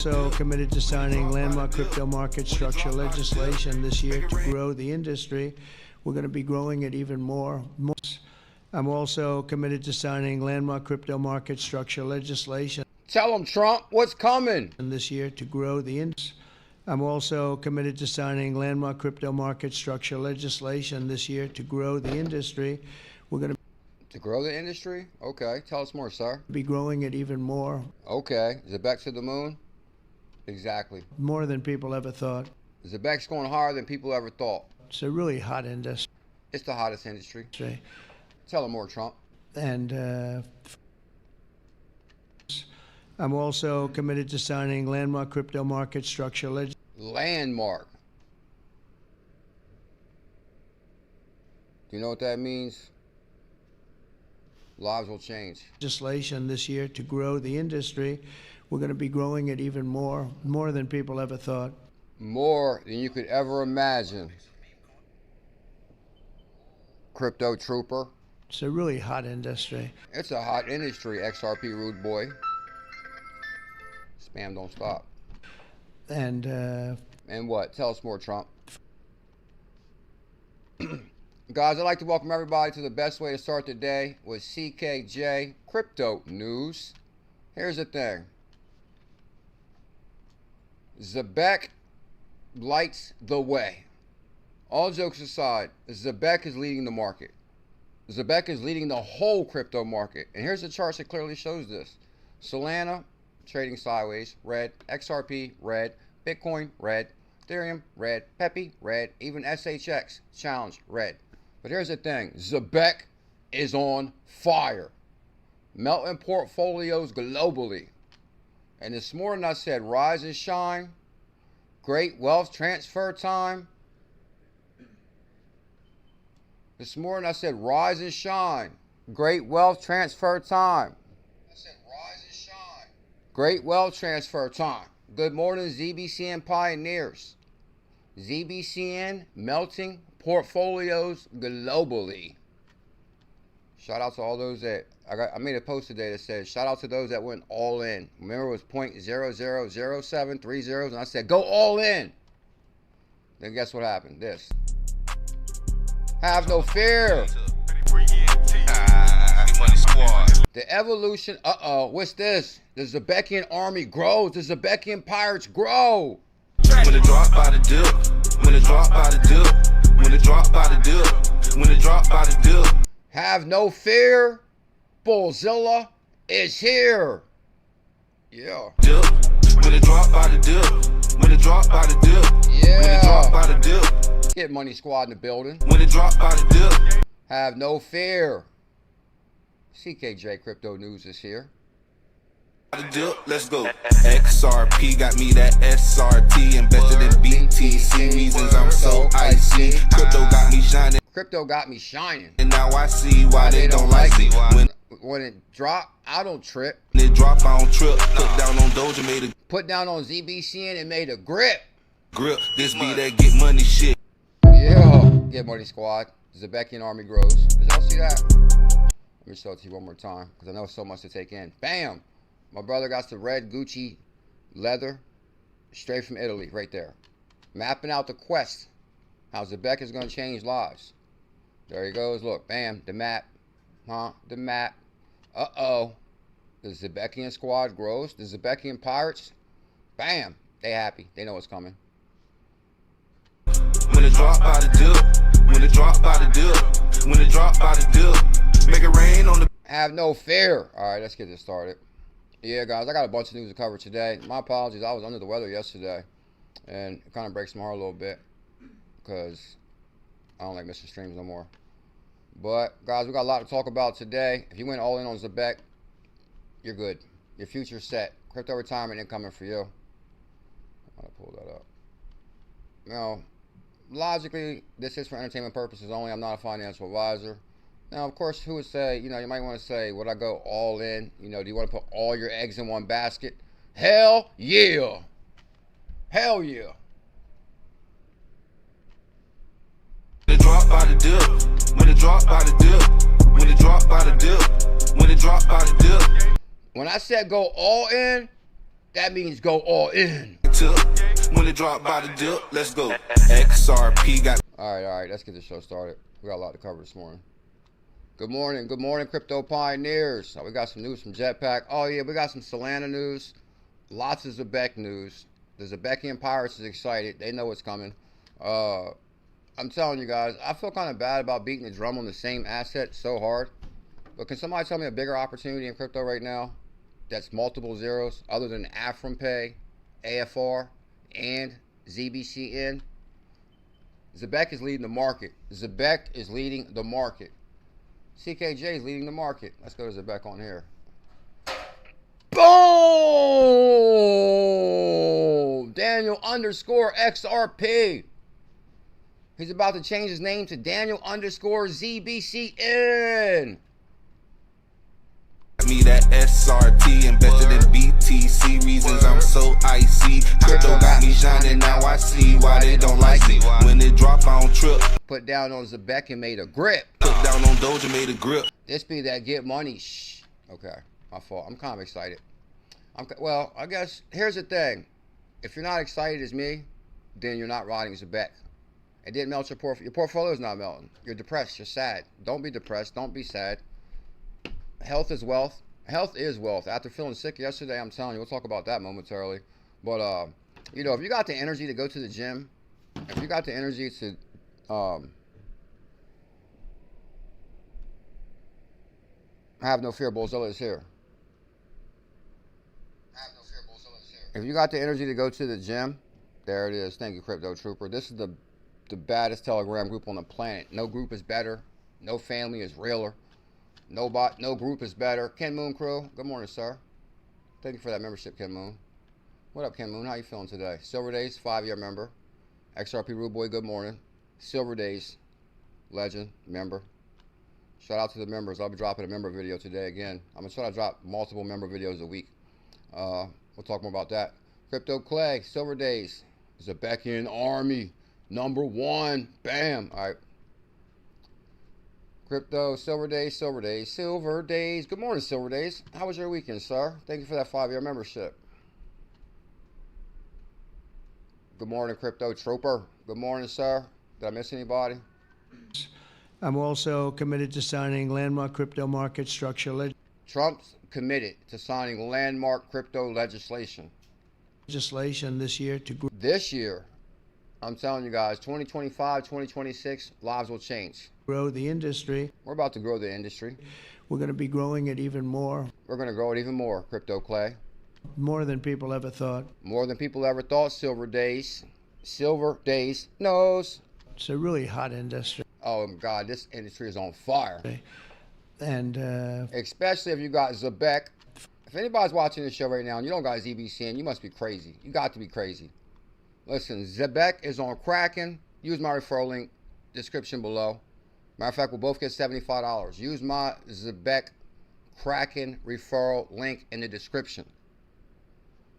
Also committed to signing landmark crypto market structure legislation this year to grow the industry. We're going to be growing it even more. I'm also committed to signing landmark crypto market structure legislation. Tell them, Trump, what's coming? This year to grow the industry. I'm also committed to signing landmark crypto market structure legislation this year to grow the industry. We're going to grow the industry? Okay, tell us more, sir. Be growing it even more. Okay, Zebec to the moon? Exactly. More than people ever thought. Zebec's going higher than people ever thought. It's a really hot industry. It's the hottest industry. Tell them more, Trump. And I'm also committed to signing landmark crypto market structure legislation. Landmark. Do you know what that means? Lives will change. Legislation this year to grow the industry. We're going to be growing it even more than people ever thought. More than you could ever imagine. Crypto trooper. It's a really hot industry. It's a hot industry, XRP rude boy. Spam don't stop. And what? Tell us more, Trump. Guys, I'd like to welcome everybody to the best way to start the day with CKJ Crypto News. Here's the thing. Zebec lights the way. All jokes aside, Zebec is leading the market. Zebec is leading the whole crypto market. And here's the chart that clearly shows this. Solana trading sideways, red. XRP, red. Bitcoin, red. Ethereum, red. Pepe, red. Even SHX, challenge, red. But here's the thing. Zebec is on fire. Melting portfolios globally. And this morning I said, rise and shine. Great wealth transfer time. This morning I said, rise and shine. Great wealth transfer time. I said, rise and shine. Great wealth transfer time. Good morning, ZBCN pioneers. ZBCN melting portfolios globally. Shout out to all those that I made a post today that said shout out to those that went all in. Remember it was 0.000730 and I said go all in. Then guess what happened? This. Have no fear. The evolution, what's this? The Zebekian army grows. The Zebekian pirates grow. When it drop by the dip, when it drop by the dip, when it drop by the dip, when it drop by the dip. Have no fear. BuLLZiLLa is here. Yeah. Dip, when it drop by the dip, when it drop by the dip, yeah. When it drop by the dip. Get Money Squad in the building. When it drop by the dip. Have no fear. CKJ Crypto News is here. The dip, let's go. XRP got me that SRT, invested in BTC, reasons I'm so icy. Crypto got me shining. Crypto got me shining. And now I see why they don't like me. When it drop, I don't trip. When it drop, I don't trip. Put down on Doja, made a put down on ZBCN and made a grip. Grip, this be that get money shit. Yeah, Get Money Squad. Zebekian army grows. Did y'all see that? Let me show it to you one more time because I know it's so much to take in. Bam! My brother got the red Gucci leather straight from Italy right there. Mapping out the quest. How Zebec is going to change lives. There he goes. Look, bam, the map. The map. Uh-oh. The Zebekian squad grows. The Zebekian pirates. Bam. They happy. They know what's coming. When it drop by the dip. When it drop by the dip. When it drop by the dip. Make it rain on the... Have no fear. All right, let's get this started. Yeah, guys, I got a bunch of news to cover today. My apologies. I was under the weather yesterday. And it kind of breaks my heart a little bit. Because I don't like missing streams no more. But, guys, we got a lot to talk about today. If you went all in on Zebec, you're good. Your future's set. Crypto retirement incoming for you. I'm going to pull that up. Now, logically, this is for entertainment purposes only. I'm not a financial advisor. Now, of course, who would say, you might want to say, would I go all in? Do you want to put all your eggs in one basket? Hell yeah. Hell yeah. When it drop by the dip. When it drop by the dip. When it drop by the dip. When it drop by the dip. When I said go all in, that means go all in. When it drop by the dip, let's go. XRP got. All right, let's get the show started. We got a lot to cover this morning. Good morning, crypto pioneers. We got some news from Jetpack. Oh yeah, we got some Solana news. Lots of Zebec news. The Zebekian pirates is excited. They know what's coming. I'm telling you guys, I feel kind of bad about beating the drum on the same asset so hard. But can somebody tell me a bigger opportunity in crypto right now that's multiple zeros other than ℙ𝕝𝕝, AFR, and ZBCN? Zebec is leading the market. Zebec is leading the market. CKJ is leading the market. Let's go to Zebec on here. Boom! Daniel underscore XRP. He's about to change his name to Daniel underscore ZBCN. Me that SRT invested in BTC. Reasons I'm so icy. Crypto got me shining. Now I see why they don't like me. When it drop, I don't trip. Put down on Zebec and made a grip. Put down on Doge and made a grip. This be that get money. Shh. Okay, my fault. I'm kind of excited. Well, I guess here's the thing. If you're not excited as me, then you're not riding Zebec. It didn't melt your portfolio. Your portfolio is not melting. You're depressed. You're sad. Don't be depressed. Don't be sad. Health is wealth. Health is wealth. After feeling sick yesterday, I'm telling you, we'll talk about that momentarily. But, you know, if you got the energy to go to the gym, if you got the energy to, have no fear, BuLLZiLLa is here. If you got the energy to go to the gym, there it is. Thank you, Crypto Trooper. This is the baddest Telegram group on the planet. No group is better. No family is realer. No group is better. Ken Moon Crew, good morning, sir. Thank you for that membership, Ken Moon. What up, Ken Moon? How you feeling today? Silver Days, 5-year member. XRP Rude Boy, good morning. Silver Days, legend, member. Shout out to the members. I'll be dropping a member video today again. I'm going to try to drop multiple member videos a week. We'll talk more about that. Crypto Clay, Silver Days. Zebekian Army, #1. Bam. All right. Crypto, Silver Days, Silver Days, Silver Days. Good morning, Silver Days. How was your weekend, sir? Thank you for that 5-year membership. Good morning, Crypto Trooper. Good morning, sir. Did I miss anybody? I'm also committed to signing landmark crypto market structure Trump's committed to signing landmark crypto legislation this year to this year. I'm telling you guys, 2025, 2026, lives will change. Grow the industry. We're about to grow the industry. We're going to be growing it even more. We're going to grow it even more, Crypto Clay. More than people ever thought. More than people ever thought, Silver Days. Silver Days knows. It's a really hot industry. Oh, God, this industry is on fire. And especially if you got Zebec. If anybody's watching this show right now and you don't got ZBCN, you must be crazy. You got to be crazy. Listen, Zebec is on Kraken. Use my referral link, description below. Matter of fact, we'll both get $75. Use my Zebec Kraken referral link in the description.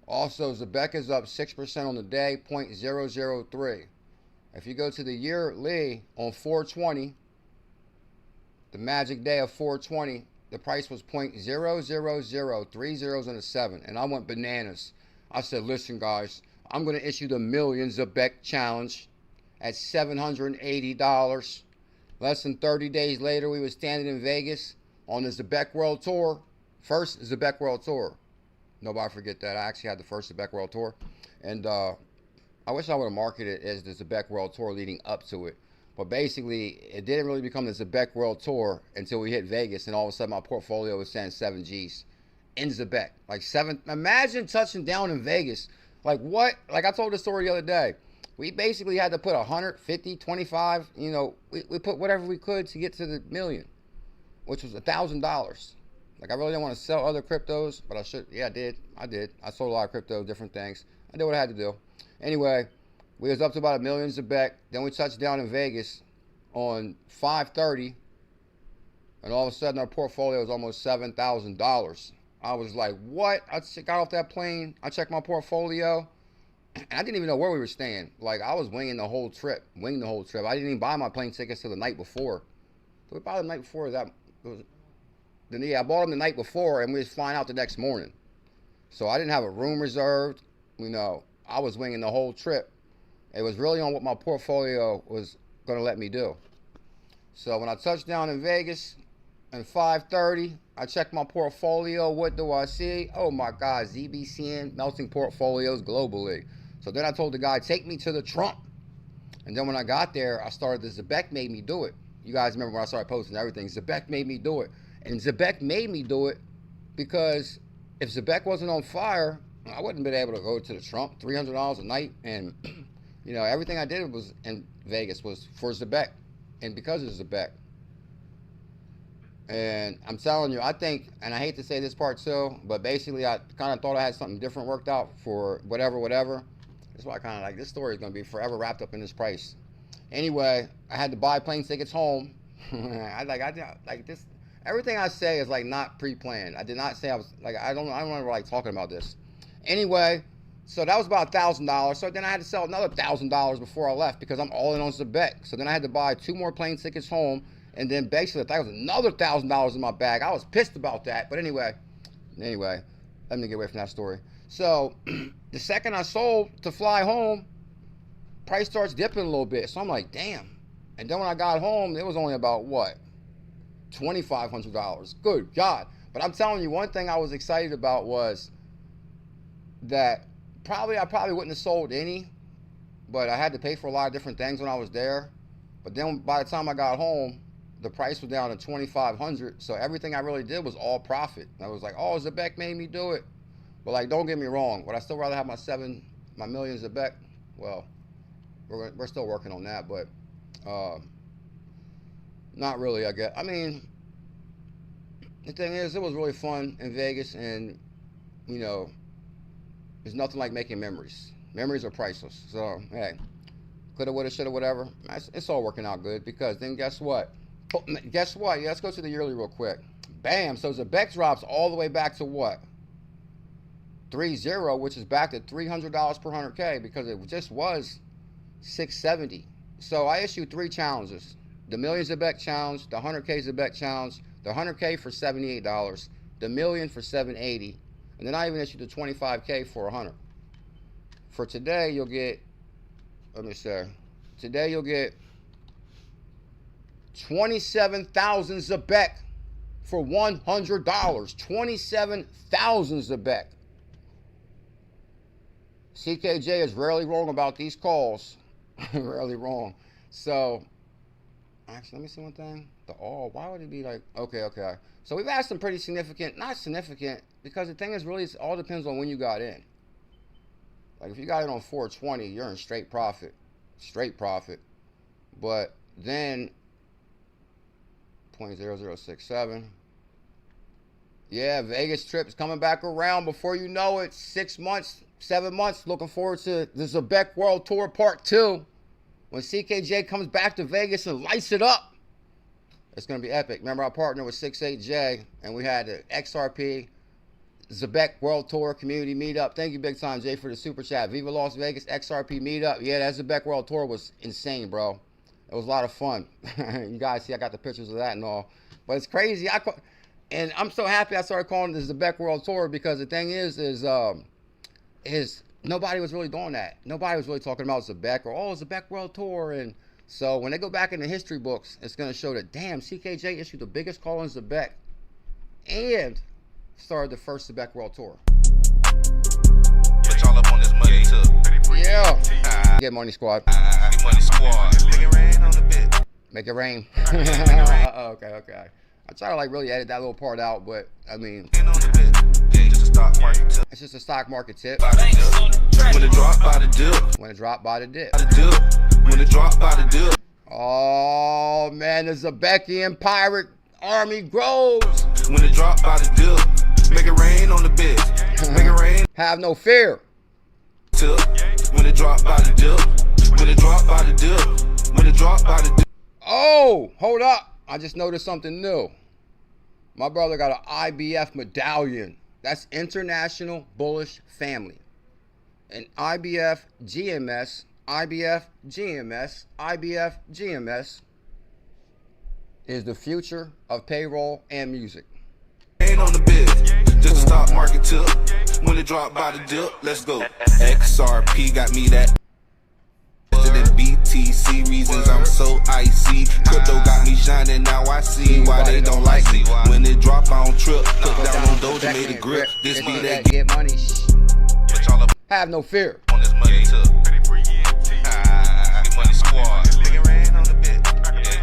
Also, Zebec is up 6% on the day, 0.003. If you go to the yearly on 420, the magic day of 420, the price was 0.000, 3 zeros and a 7. And I went bananas. I said, listen, guys, I'm going to issue the Millions Zebec Challenge at $780. Less than 30 days later, we were standing in Vegas on the Zebec World Tour. First Zebec World Tour. Nobody forget that. I actually had the first Zebec World Tour. And I wish I would have marketed it as the Zebec World Tour leading up to it. But basically, it didn't really become the Zebec World Tour until we hit Vegas. And all of a sudden, my portfolio was saying 7 Gs in Zebec. Like 7. Imagine touching down in Vegas. Like what? Like I told the story the other day. We basically had to put 150, 25, you know, we put whatever we could to get to the million, which was $1,000. Like I really didn't want to sell other cryptos, but I should. Yeah, I did. I sold a lot of crypto, different things. I did what I had to do. Anyway, we was up to about $1 million Zebec. Then we touched down in Vegas on 5:30, and all of a sudden our portfolio was almost $7,000. I was like, what? I got off that plane. I checked my portfolio. And I didn't even know where we were staying. Like, I was winging the whole trip. I didn't even buy my plane tickets till the night before. Did we buy the night before? Yeah, I bought them the night before, and we was flying out the next morning. So I didn't have a room reserved. You know, I was winging the whole trip. It was really on what my portfolio was going to let me do. So when I touched down in Vegas at 5:30, I checked my portfolio. What do I see? Oh my God, ZBCN melting portfolios globally. So then I told the guy, take me to the Trump. And then when I got there, I started, the Zebec made me do it. You guys remember when I started posting everything, Zebec made me do it. And Zebec made me do it because if Zebec wasn't on fire, I wouldn't have been able to go to the Trump, $300 a night. And, you know, everything I did was in Vegas was for Zebec. And because of Zebec. And I'm telling you, I think, and I hate to say this part too, but basically I kind of thought I had something different worked out for whatever. That's why I kind of like, this story is going to be forever wrapped up in this price. Anyway, I had to buy plane tickets home. I like this. Everything I say is like not pre-planned. I did not say I was like, I don't remember like talking about this. Anyway, so that was about $1,000. So then I had to sell another $1,000 before I left because I'm all in on Zebec. So then I had to buy 2 more plane tickets home. And then basically that was another $1,000 in my bag. I was pissed about that. But anyway, let me get away from that story. So the second I sold to fly home, price starts dipping a little bit. So I'm like, damn. And then when I got home, it was only about what? $2,500. Good God. But I'm telling you, one thing I was excited about was that I probably wouldn't have sold any, but I had to pay for a lot of different things when I was there. But then by the time I got home, the price was down to $2,500. So everything I really did was all profit. I was like, oh, Zebec made me do it. But like, don't get me wrong. Would I still rather have my million Zebec? Well, we're still working on that, but not really, I guess. I mean, the thing is, it was really fun in Vegas, and you know, there's nothing like making memories. Memories are priceless. So hey, coulda, woulda, shoulda, whatever. It's all working out good because then guess what? Yeah, let's go to the yearly real quick. Bam. So Zebec drops all the way back to what? 3.0, which is back to $300 per 100K because it just was 670. So I issued 3 challenges: the million Zebec challenge, the 100K Zebec challenge, the 100K for $78, the million for $780, and then I even issued the 25K for 100. For today, you'll get, let me say, today you'll get 27,000 Zebec for $100. 27,000 Zebec. CKJ is rarely wrong about these calls. Rarely wrong. So, actually, let me see one thing. Why would it be like, okay. So we've had some pretty significant, not significant, because the thing is really, it all depends on when you got in. Like if you got in on 420, you're in straight profit. But then 0.0067. Yeah, Vegas trip is coming back around before you know it. 6 months, 7 months. Looking forward to the Zebec World Tour Part 2. When CKJ comes back to Vegas and lights it up. It's going to be epic. Remember, I partnered with 68J, and we had the XRP Zebec World Tour Community Meetup. Thank you big time, Jay, for the super chat. Viva Las Vegas XRP Meetup. Yeah, that Zebec World Tour was insane, bro. It was a lot of fun. You guys see, I got the pictures of that and all. But it's crazy. And I'm so happy I started calling it the Zebec World Tour because the thing is nobody was really doing that. Nobody was really talking about Zebec or, oh, Zebec World Tour. And so when they go back in the history books, it's going to show that, damn, CKJ issued the biggest call in Zebec and started the first Zebec World Tour. Put y'all up on this money too. Yeah. Get money squad. Get money squad. Make it rain on the bit. Make it rain. Okay. I try to like really edit that little part out, but I mean, it's just a stock market tip. When it drop by the dip. When it drop by the dip. When it drop by the dip. Oh man, the Zebekian pirate army grows. When it drop by the dip. Make it rain on the bit. Make it rain. Have no fear. When it drop by the dip. When it drop by the dip. When it drop by the dip. Oh, hold up. I just noticed something new. My brother got an IBF medallion. That's International Bullish Family. And IBF GMS, IBF GMS, IBF GMS is the future of payroll and music. Rain on the bit. Just a stock market tip. When it drop by the dip, let's go. XRP got me that. BTC reasons I'm so icy. Crypto got me shining, now I see why they don't like me. When it drop, I don't trip. Put down on Doja, made a grip. This be that get money. Have no fear. on this money tip. Money squad.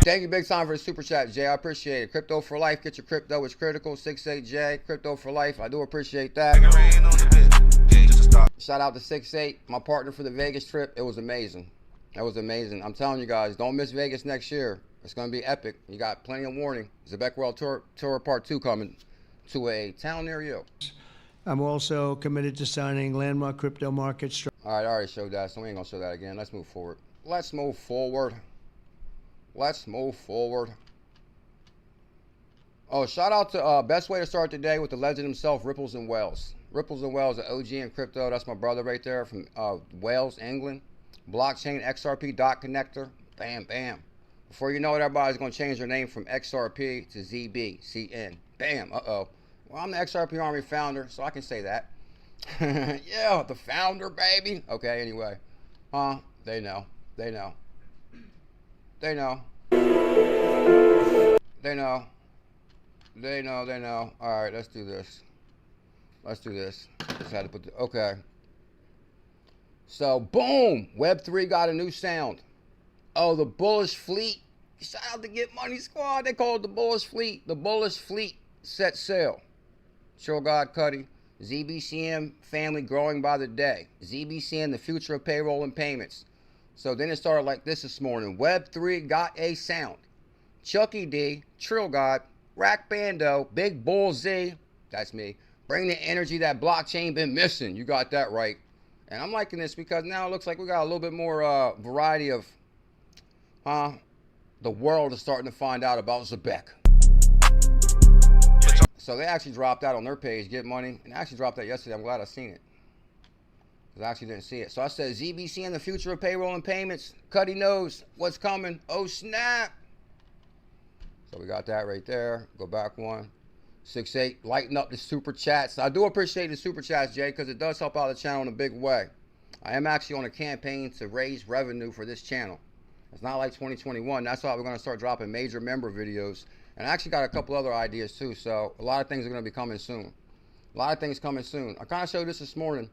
Thank you big time for the super chat, Jay. I appreciate it. Crypto for life. Get your crypto. It's critical. 68J. Crypto for life. I do appreciate that. Shout out to 68, my partner for the Vegas trip. It was amazing. That was amazing. I'm telling you guys, don't miss Vegas next year. It's going to be epic. You got plenty of warning. Zebec World Tour Part 2 coming to a town near you. I'm also committed to signing landmark crypto market. All right, I already showed that, so we ain't going to show that again. Let's move forward. Let's move forward. Let's move forward. Oh, shout out to best way to start the day with the legend himself, 𝕝𝕚𝕟𝕚𝕚. 𝕝𝕚𝕟𝕚𝕚, the OG in crypto. That's my brother right there from Wales, England. Blockchain XRP dot connector. Bam, bam. Before you know it, everybody's going to change their name from XRP to ZBCN. Bam. Uh-oh. Well, I'm the XRP Army founder, so I can say that. Yeah, the founder, baby. Okay, anyway. They know. They know. They know. They know. They know. They know. All right, let's do this. Let's do this. Just had to put the... Okay. So, boom! Web3 got a new sound. Oh, the bullish fleet. Shout out to Get Money Squad. They call it the bullish fleet. The bullish fleet set sail. Chill God Cuddy. ZBCM family growing by the day. ZBCM, the future of payroll and payments. So then it started like this morning. Web3 got a sound. Chucky D, Trill God, Rack Bando, Big BuLLZiLLa, that's me. Bring the energy that blockchain been missing. You got that right. And I'm liking this because now it looks like we got a little bit more variety of, the world is starting to find out about Zebec. So they actually dropped that on their page, Get Money, and I actually dropped that yesterday. I'm glad I seen it. Because I actually didn't see it. So I said, ZBC and the future of payroll and payments. Cuddy knows what's coming. Oh, snap. So we got that right there. Go back one. 68, lighten up the super chats. I do appreciate the super chats, Jay, because it does help out the channel in a big way. I am actually on a campaign to raise revenue for this channel. It's not like 2021. That's why we're going to start dropping major member videos. And I actually got a couple other ideas too. So a lot of things are going to be coming soon. A lot of things coming soon. I kind of showed this morning.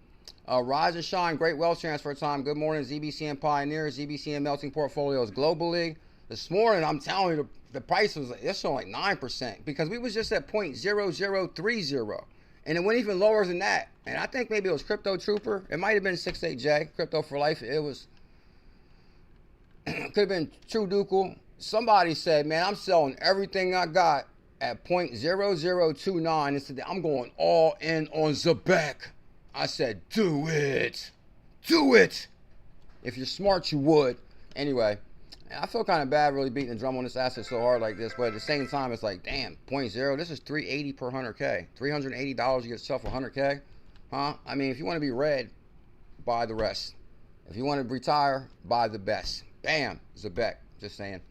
Rise and shine, great wealth transfer time. Good morning, ZBCM pioneers, ZBCM melting portfolios globally. This morning, I'm telling you, the price was, it's showing like 9% because we was just at 0.0030. And it went even lower than that. And I think maybe it was Crypto Trooper. It might have been 68J, Crypto for Life. It was, could have been True Ducal. Somebody said, man, I'm selling everything I got at 0.0029 and said, I'm going all in on Zebec. I said, do it. Do it. If you're smart, you would. Anyway, I feel kind of bad really beating the drum on this asset so hard like this, but at the same time, it's like, damn, 0.0, this is $380 per 100K. $380, you get yourself 100K. Huh? I mean, if you want to be red, buy the rest. If you want to retire, buy the best. Bam, Zebec, just saying.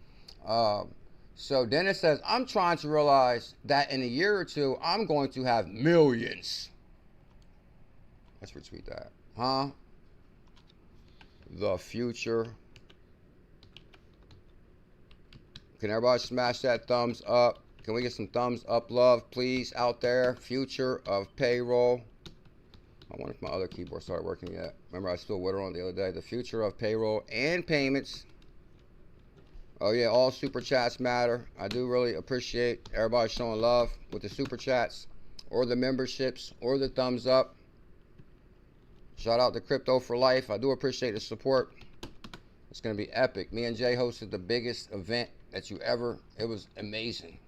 So Dennis says, I'm trying to realize that in a year or two, I'm going to have millions. Let's retweet that. Huh? The future. Can everybody smash that thumbs up? Can we get some thumbs up love, please, out there? Future of payroll. I wonder if my other keyboard started working yet. Remember, I spilled water on it the other day. The future of payroll and payments. Oh, yeah, all super chats matter. I do really appreciate everybody showing love with the super chats or the memberships or the thumbs up. Shout out to Crypto for Life. I do appreciate the support. It's going to be epic. Me and Jay hosted the biggest event that you ever. It was amazing.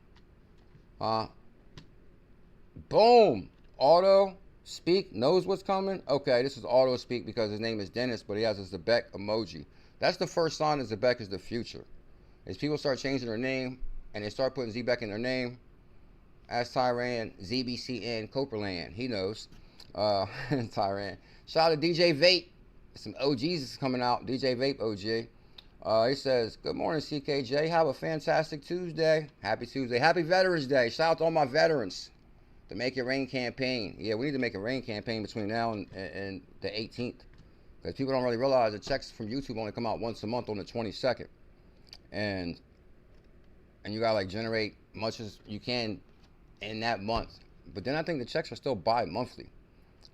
Boom. Auto Speak knows what's coming. Okay, this is Auto Speak because his name is Dennis, but he has a Zebec emoji. That's the first sign that Zebec is the future. As people start changing their name and they start putting Zebec in their name, as Tyran, ZBCN, Coperland, he knows. Tyran. Shout out to DJ Vape. Some OGs is coming out. DJ Vape OG. He says, good morning, CKJ. Have a fantastic Tuesday. Happy Tuesday. Happy Veterans Day. Shout out to all my veterans. The Make It Rain campaign. Yeah, we need to make a rain campaign between now and the 18th. Because people don't really realize the checks from YouTube only come out once a month on the 22nd. And you gotta like generate much as you can in that month. But then I think the checks are still bi-monthly.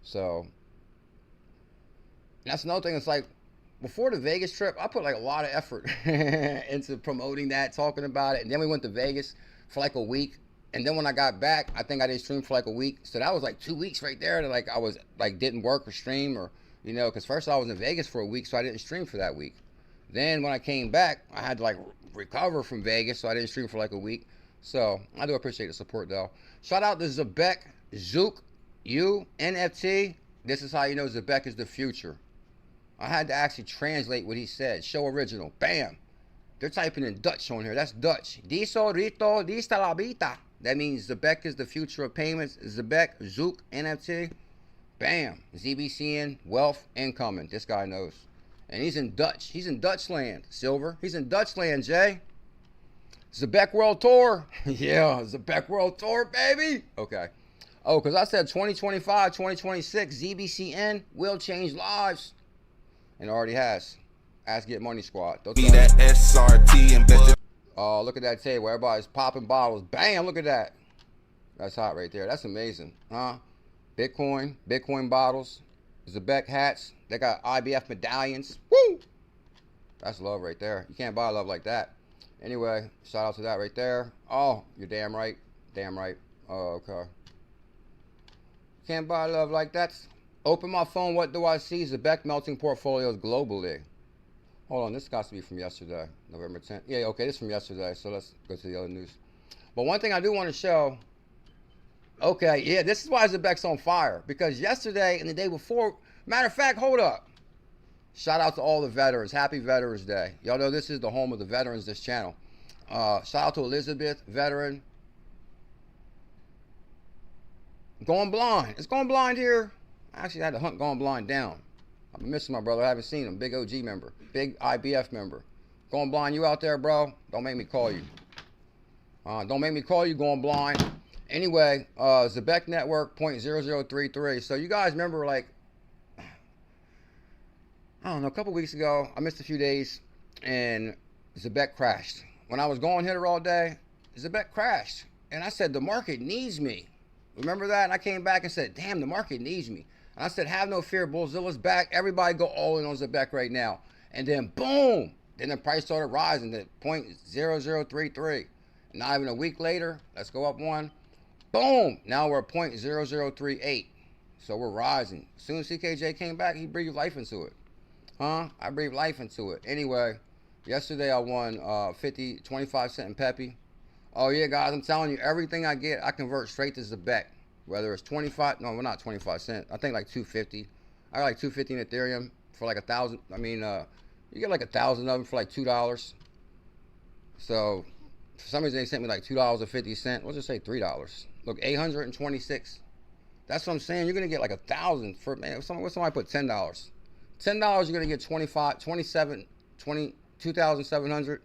So that's another thing. It's like before the Vegas trip, I put like a lot of effort into promoting that, talking about it. And then we went to Vegas for like a week. And then when I got back, I think I did stream for like a week. So that was like 2 weeks right there that like I was like didn't work or stream, or, you know, because first I was in Vegas for a week, so I didn't stream for that week. Then when I came back, I had to like recover from Vegas, so I didn't stream for like a week. So I do appreciate the support though. Shout out to Zebec, Zook, you, NFT. This is how you know Zebec is the future. I had to actually translate what he said. Show original. Bam. They're typing in Dutch on here. That's Dutch. Diso, Rito, Dista la Vita. That means Zebec is the future of payments. Zebec, Zook, NFT. Bam. ZBCN, wealth, incoming. This guy knows. And he's in Dutch. He's in Dutchland, Silver. He's in Dutchland, Jay. Zebec World Tour. Yeah, Zebec World Tour, baby. Okay. Oh, because I said 2025, 2026, ZBCN will change lives. And it already has. Ask Get Money Squad. Be that SRT invested. Oh, look at that table. Everybody's popping bottles. Bam, look at that. That's hot right there. That's amazing. Huh? Bitcoin bottles, Zebec hats. They got IBF medallions. Woo! That's love right there. You can't buy love like that. Anyway, shout out to that right there. Oh, you're damn right. Damn right. Oh, okay. Can't buy love like that. Open my phone. What do I see? Zebec melting portfolios globally. Hold on, this got to be from yesterday, November 10th. Yeah, okay, this is from yesterday, so let's go to the other news. But one thing I do want to show, okay, yeah, this is why Zebec's on fire, because yesterday and the day before, matter of fact, hold up. Shout out to all the veterans. Happy Veterans Day. Y'all know this is the home of the veterans, this channel. Shout out to Elizabeth, veteran. Going blind. It's going blind here. I actually had to hunt Going Blind down. I've been missing my brother. I haven't seen him. Big OG member. Big IBF member. Going Blind, you out there, bro? Don't make me call you. Don't make me call you, Going Blind. Anyway, Zebec Network, 0.0033. So you guys remember, like, I don't know, a couple weeks ago, I missed a few days, and Zebec crashed. When I was going hitter all day, Zebec crashed. And I said, the market needs me. Remember that? And I came back and said, damn, the market needs me. And I said, have no fear, BuLLZiLLa's back. Everybody go all in on Zebec right now. And then, boom, then the price started rising to 0.0033. Not even a week later, let's go up one. Boom, now we're at 0.0038. So we're rising. As soon as CKJ came back, he breathed life into it. Huh? I breathed life into it. Anyway, yesterday I won 25 cent in Peppy. Oh, yeah, guys, I'm telling you, everything I get, I convert straight to Zebec. Whether it's 25, no, we're not 25 cents. I think like 250. I got like 250 in Ethereum for like 1,000. I mean, you get like 1,000 of them for like $2. So for some reason they sent me like $2.50. Let's just say $3. Look, 826. That's what I'm saying. You're gonna get like 1,000 for, man. Somebody put $10. $10, you're gonna get 2,700.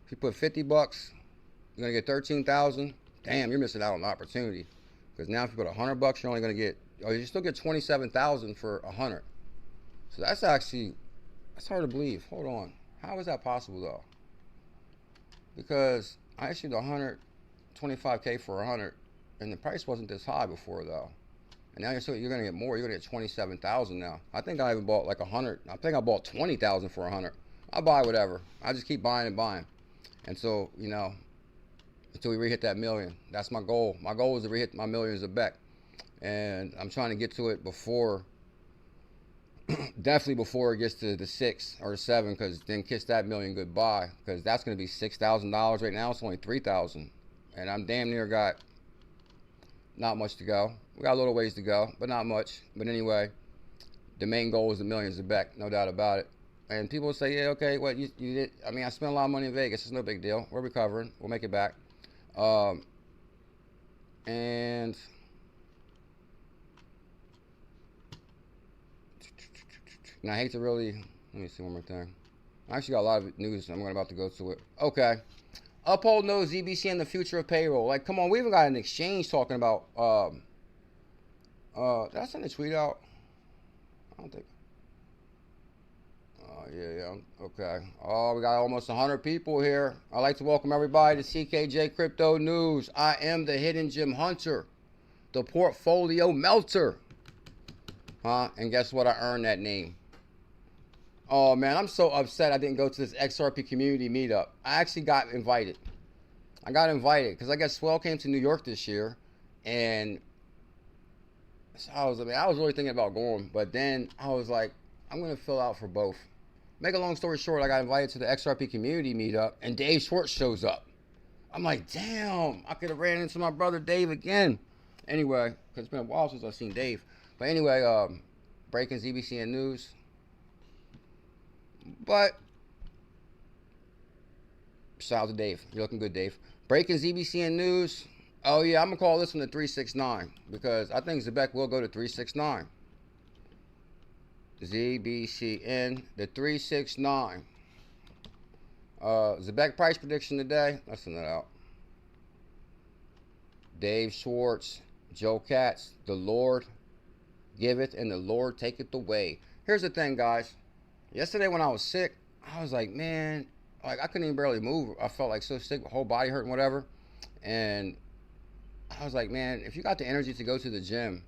If you put 50 bucks, you're gonna get 13,000. Damn, you're missing out on the opportunity. Because now if you put 100 bucks, you're only gonna get, oh, you still get 27,000 for 100. So that's actually, that's hard to believe. Hold on, how is that possible though? Because I issued 125K for 100, and the price wasn't this high before though. And now you're gonna get more. You're gonna get 27,000 now. I think I even bought like 100. I think I bought 20,000 for 100. I buy whatever. I just keep buying and buying. And so, you know, until we re-hit that million. That's my goal. My goal is to re-hit my millions of Zebec. And I'm trying to get to it before, definitely before it gets to the 6 or 7, because then kiss that million goodbye. Because that's going to be $6,000 right now. It's only $3,000. And I'm damn near got not much to go. We got a little ways to go, but not much. But anyway, the main goal is the millions of Zebec, no doubt about it. And people say, yeah, okay, what you did? I mean, I spent a lot of money in Vegas. It's no big deal. We're recovering. We'll make it back. And I hate to really, let me see one more thing. I actually got a lot of news. I'm about to go to it. Okay. Uphold no ZBC and the future of payroll. Like, come on, we even got an exchange talking about. Did I send a tweet out? I don't think. Yeah, okay. Oh, we got almost 100 people here. I'd like to welcome everybody to CKJ Crypto News. I am the hidden gem hunter, the portfolio melter. And guess what? I earned that name. Oh, man, I'm so upset I didn't go to this XRP community meetup. I actually got invited. I got invited because I guess Swell came to New York this year. And so I was really thinking about going. But then I was like, I'm going to fill out for both. Make a long story short, I got invited to the XRP community meetup. And Dave Schwartz shows up. I'm like, damn, I could have ran into my brother Dave again. Anyway, because it's been a while since I've seen Dave. But anyway, breaking ZBC and news. But shout out to Dave. You're looking good, Dave. Breaking ZBC and news. Oh yeah, I'm gonna call this one the 369 because I think Zebec will go to 369. ZBCN the 369. Zebec price prediction today. Let's send that out. Dave Schwartz, Joe Katz, the Lord giveth and the Lord taketh away. Here's the thing, guys. Yesterday when I was sick, I was like, man, like I couldn't even barely move. I felt like so sick, my whole body hurt and whatever. And I was like, man, if you got the energy to go to the gym,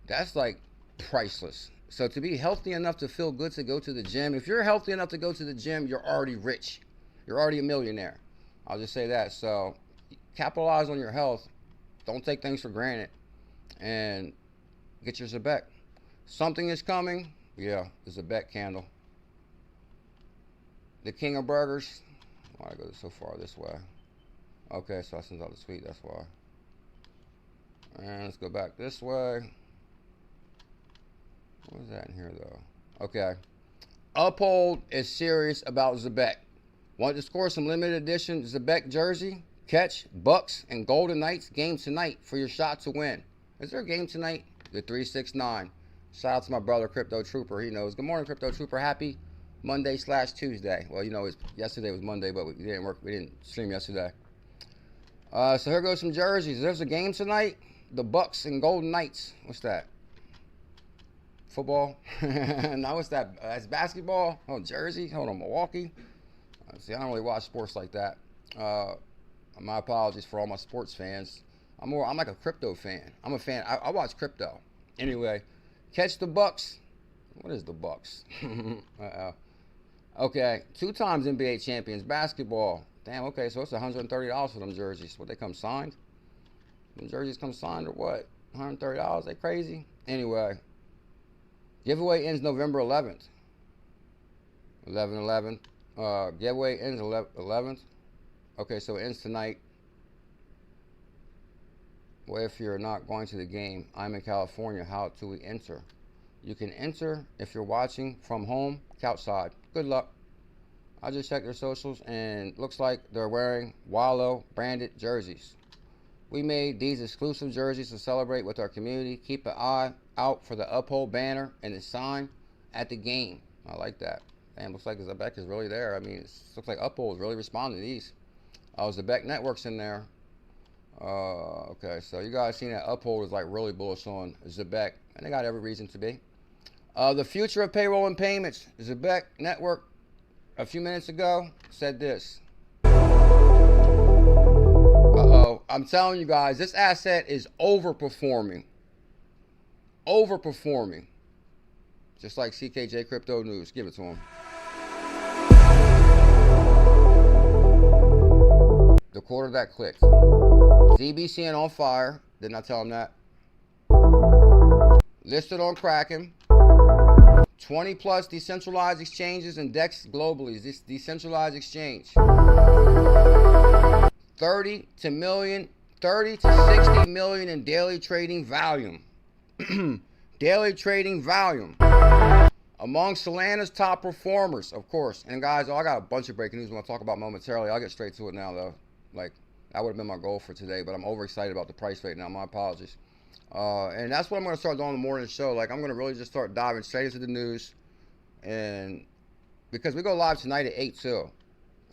that's like priceless. So to be healthy enough to feel good to go to the gym, if you're healthy enough to go to the gym, you're already rich. You're already a millionaire. I'll just say that. So capitalize on your health. Don't take things for granted. And get your Zebec. Something is coming. Yeah, the Zebec candle. The king of burgers. Why did I go so far this way? Okay, so I sent out the tweet, that's why. And let's go back this way. What is that in here, though? Okay. Uphold is serious about Zebec. Want to score some limited edition Zebec jersey? Catch Bucks and Golden Knights game tonight for your shot to win. Is there a game tonight? The 369. Shout out to my brother, Crypto Trooper. He knows. Good morning, Crypto Trooper. Happy Monday/Tuesday. Well, you know, yesterday was Monday, but we didn't work. We didn't stream yesterday. So here goes some jerseys. There's a game tonight. The Bucks and Golden Knights. What's that? Football? No, what's that? That's basketball. Oh, Jersey. Hold on, Milwaukee. See, I don't really watch sports like that. My apologies for all my sports fans. I'm like a crypto fan. I'm a fan. I watch crypto. Anyway, catch the Bucks. What is the Bucks? Okay, 2 times NBA champions basketball. Damn. Okay, so it's $130 for them jerseys. What, they come signed? Them jerseys come signed or what? $130? They crazy? Anyway, giveaway ends November 11th. 11/11. Giveaway ends 11th. Okay, so it ends tonight. Well, if you're not going to the game, I'm in California. How do we enter? You can enter if you're watching from home, couchside. Good luck. I just checked their socials and looks like they're wearing 𝕊𝕐 branded jerseys. We made these exclusive jerseys to celebrate with our community. Keep an eye out for the Uphold banner and the sign at the game. I like that. Damn, looks like Zebec is really there. I mean, it looks like Uphold is really responding to these. Zebec Network's in there. Okay, so you guys seen that Uphold is like really bullish on Zebec, and they got every reason to be. The future of payroll and payments. Zebec Network a few minutes ago said this. I'm telling you guys, this asset is overperforming. Overperforming. Just like CKJ Crypto News. Give it to him. The quarter that clicked. ZBCN on fire. Didn't I tell him that? Listed on Kraken. 20 plus decentralized exchanges and DEX globally. This decentralized exchange. 30 to 60 million in daily trading volume. Daily trading volume. Among Solana's top performers, of course. And guys, I got a bunch of breaking news I'm going to talk about momentarily. I'll get straight to it now, though. Like, that would have been my goal for today, but I'm overexcited about the price right now. My apologies. And that's what I'm going to start doing on the morning show. Like, I'm going to really just start diving straight into the news. And because we go live tonight at 8 too.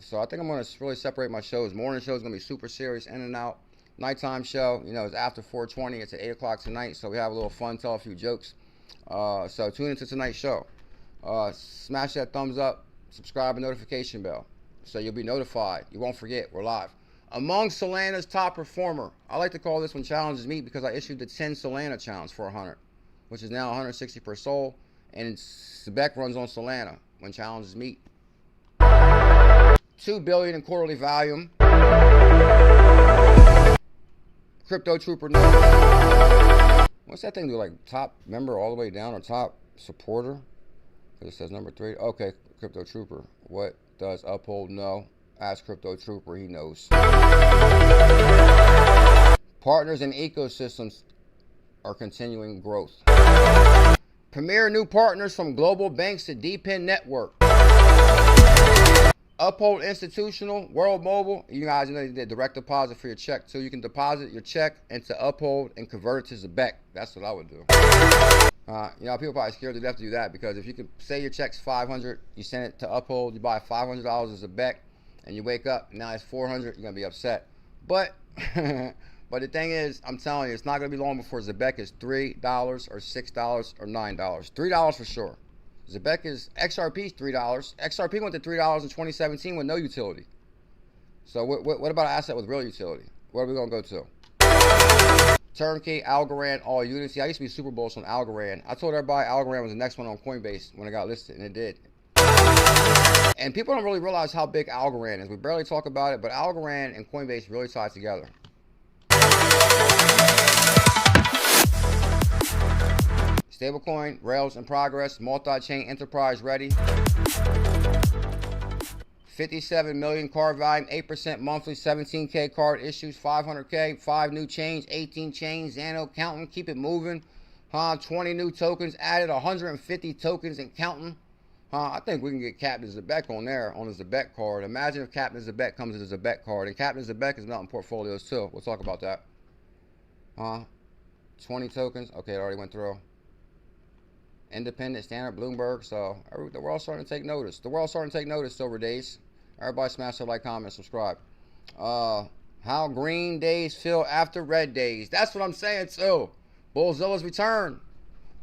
So I think I'm going to really separate my shows. Morning show is going to be super serious, in and out. Nighttime show, you know, is after 4:20. It's at 8 o'clock tonight, so we have a little fun, tell a few jokes. So tune into tonight's show. Smash that thumbs up, subscribe and notification bell, so you'll be notified. You won't forget, we're live. Among Solana's top performer, I like to call this one Challenges Meet because I issued the 10 Solana challenge for 100, which is now 160 per soul, and Zebec runs on Solana when challenges meet. 2 billion in quarterly volume. Crypto Trooper knows. What's that thing do? Like top member all the way down, or top supporter? Because it says number 3. Okay, Crypto Trooper. What does Uphold know? Ask Crypto Trooper, he knows. Partners and ecosystems are continuing growth. Premier new partners from global banks to DePIN network. Uphold Institutional, World Mobile. You guys know you did direct deposit for your check too. You can deposit your check into Uphold and convert it to Zebec. That's what I would do. You know, people probably scared to death to do that, because if you can say your check's 500, you send it to Uphold, you buy $500 as Zebec, and you wake up, now it's 400, you're gonna be upset. But but the thing is, I'm telling you, it's not gonna be long before Zebec is $3 or $6 or $9. $3 for sure. Zebec is, XRP's $3. XRP went to $3 in 2017 with no utility. So what about an asset with real utility? Where are we gonna go to? Turnkey, Algorand, all Unity. I used to be super bullish on Algorand. I told everybody Algorand was the next one on Coinbase when it got listed, and it did. And people don't really realize how big Algorand is. We barely talk about it, but Algorand and Coinbase really tie together. Stablecoin, Rails in progress, multi-chain enterprise ready. 57 million card volume, 8% monthly, 17K card issues, 500K, 5 new chains, 18 chains, Xano counting, keep it moving. 20 new tokens added, 150 tokens and counting. I think we can get Captain Zebec on there, on the Zebec card. Imagine if Captain Zebec comes with a Zebec card. And Captain Zebec is melting portfolios too. We'll talk about that. 20 tokens. Okay, it already went through. Independent, Standard, Bloomberg. So the world's starting to take notice. The world's starting to take notice, Silver Days. Everybody smash that like, comment, subscribe. How green days feel after red days. That's what I'm saying too. BuLLZiLLa's return.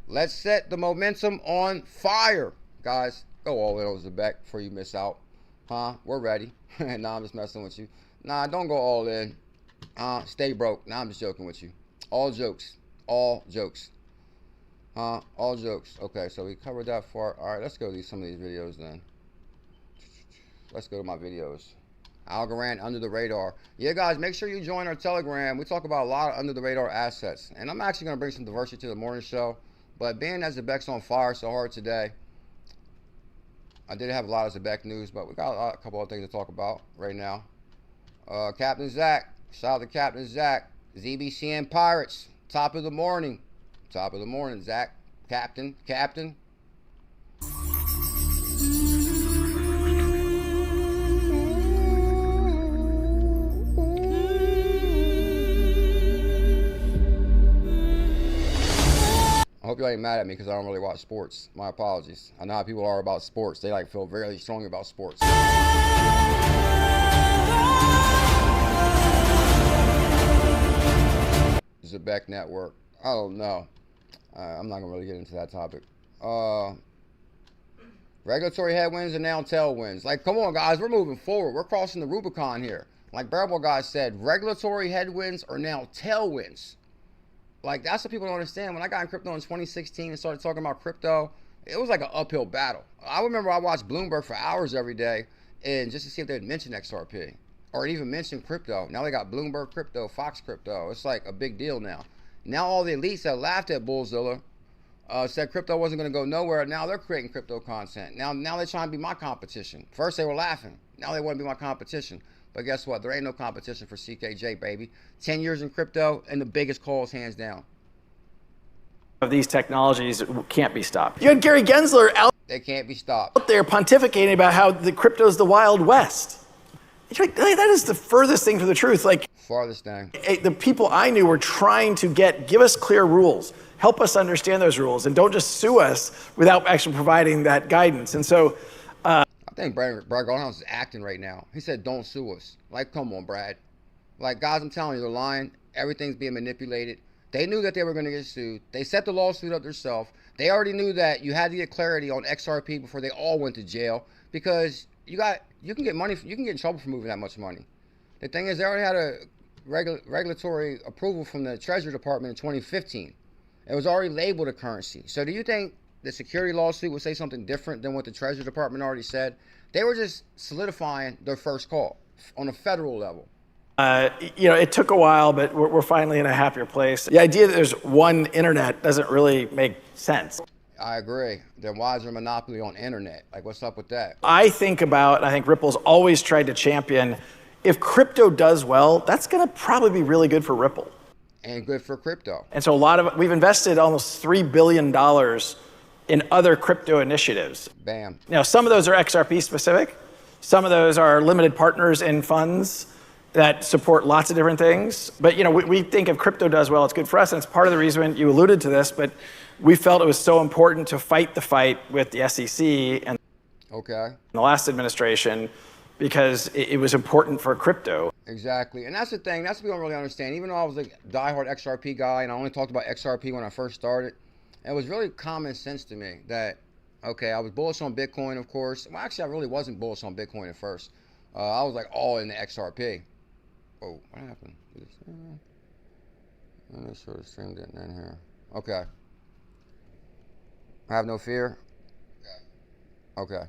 Let's set the momentum on fire. Guys, go all in on Zebec before you miss out. We're ready. Nah, I'm just messing with you. Nah, don't go all in. Stay broke. Nah, I'm just joking with you. All jokes. All jokes. All jokes. Okay, so we covered that part. All right, let's go to some of these videos then. Let's go to my videos. Algorand, under the radar. Yeah, guys, make sure you join our Telegram. We talk about a lot of under the radar assets. And I'm actually going to bring some diversity to the morning show. But being that Zebec's on fire so hard today, I did have a lot of Zebec news, but we got a couple of things to talk about right now. Captain Zach. Shout out to Captain Zach. ZBCN Pirates. Top of the morning. Top of the morning, Zach. Captain. I hope y'all ain't mad at me because I don't really watch sports. My apologies. I know how people are about sports. They like feel very strongly about sports. Zebec network. I don't know. I'm not gonna really get into that topic. Regulatory headwinds are now tailwinds. Like, come on, guys, we're moving forward. We're crossing the Rubicon here. Like Bearable guy said, regulatory headwinds are now tailwinds. Like, that's what people don't understand. When I got in crypto in 2016 and started talking about crypto, it was like an uphill battle. I remember I watched Bloomberg for hours every day, and just to see if they'd mention XRP or even mention crypto. Now they got Bloomberg crypto, Fox crypto. It's like a big deal now. Now all the elites that laughed at BuLLZiLLa said crypto wasn't going to go nowhere. Now they're creating crypto content. Now they're trying to be my competition. First they were laughing. Now they want to be my competition. But guess what? There ain't no competition for CKJ, baby. 10 years in crypto and the biggest calls, hands down. Of these technologies can't be stopped. You had Gary Gensler out. They can't be stopped. There pontificating about how the crypto's the Wild West. Like, that is the furthest thing from the truth. Like, farthest thing. The people I knew were trying to give us clear rules, help us understand those rules, and don't just sue us without actually providing that guidance. And so, I think Brad Garlinghouse is acting right now. He said, don't sue us. Like, come on, Brad. Like, guys, I'm telling you, they're lying. Everything's being manipulated. They knew that they were going to get sued. They set the lawsuit up themselves. They already knew that you had to get clarity on XRP before they all went to jail, because you can get money, you can get in trouble for moving that much money. The thing is, they already had a regulatory approval from the Treasury Department in 2015. It was already labeled a currency. So do you think the security lawsuit would say something different than what the Treasury Department already said? They were just solidifying their first call on a federal level. It took a while, but we're finally in a happier place. The idea that there's one internet doesn't really make sense. I agree. Then why is there a monopoly on internet? Like, what's up with that? I think Ripple's always tried to champion, if crypto does well, that's going to probably be really good for Ripple. And good for crypto. And so we've invested almost $3 billion in other crypto initiatives. Bam. Now, some of those are XRP specific. Some of those are limited partners in funds that support lots of different things. But we think if crypto does well, it's good for us. And it's part of the reason you alluded to this, but we felt it was so important to fight the fight with the SEC and the last administration, because it was important for crypto. Exactly. And that's the thing. That's what we don't really understand. Even though I was a diehard XRP guy and I only talked about XRP when I first started, it was really common sense to me that, okay, I was bullish on Bitcoin, of course. Well, actually, I really wasn't bullish on Bitcoin at first. I was like all in the XRP. Oh, what happened? Let me make sure the stream didn't end here. Okay. I have no fear. Okay.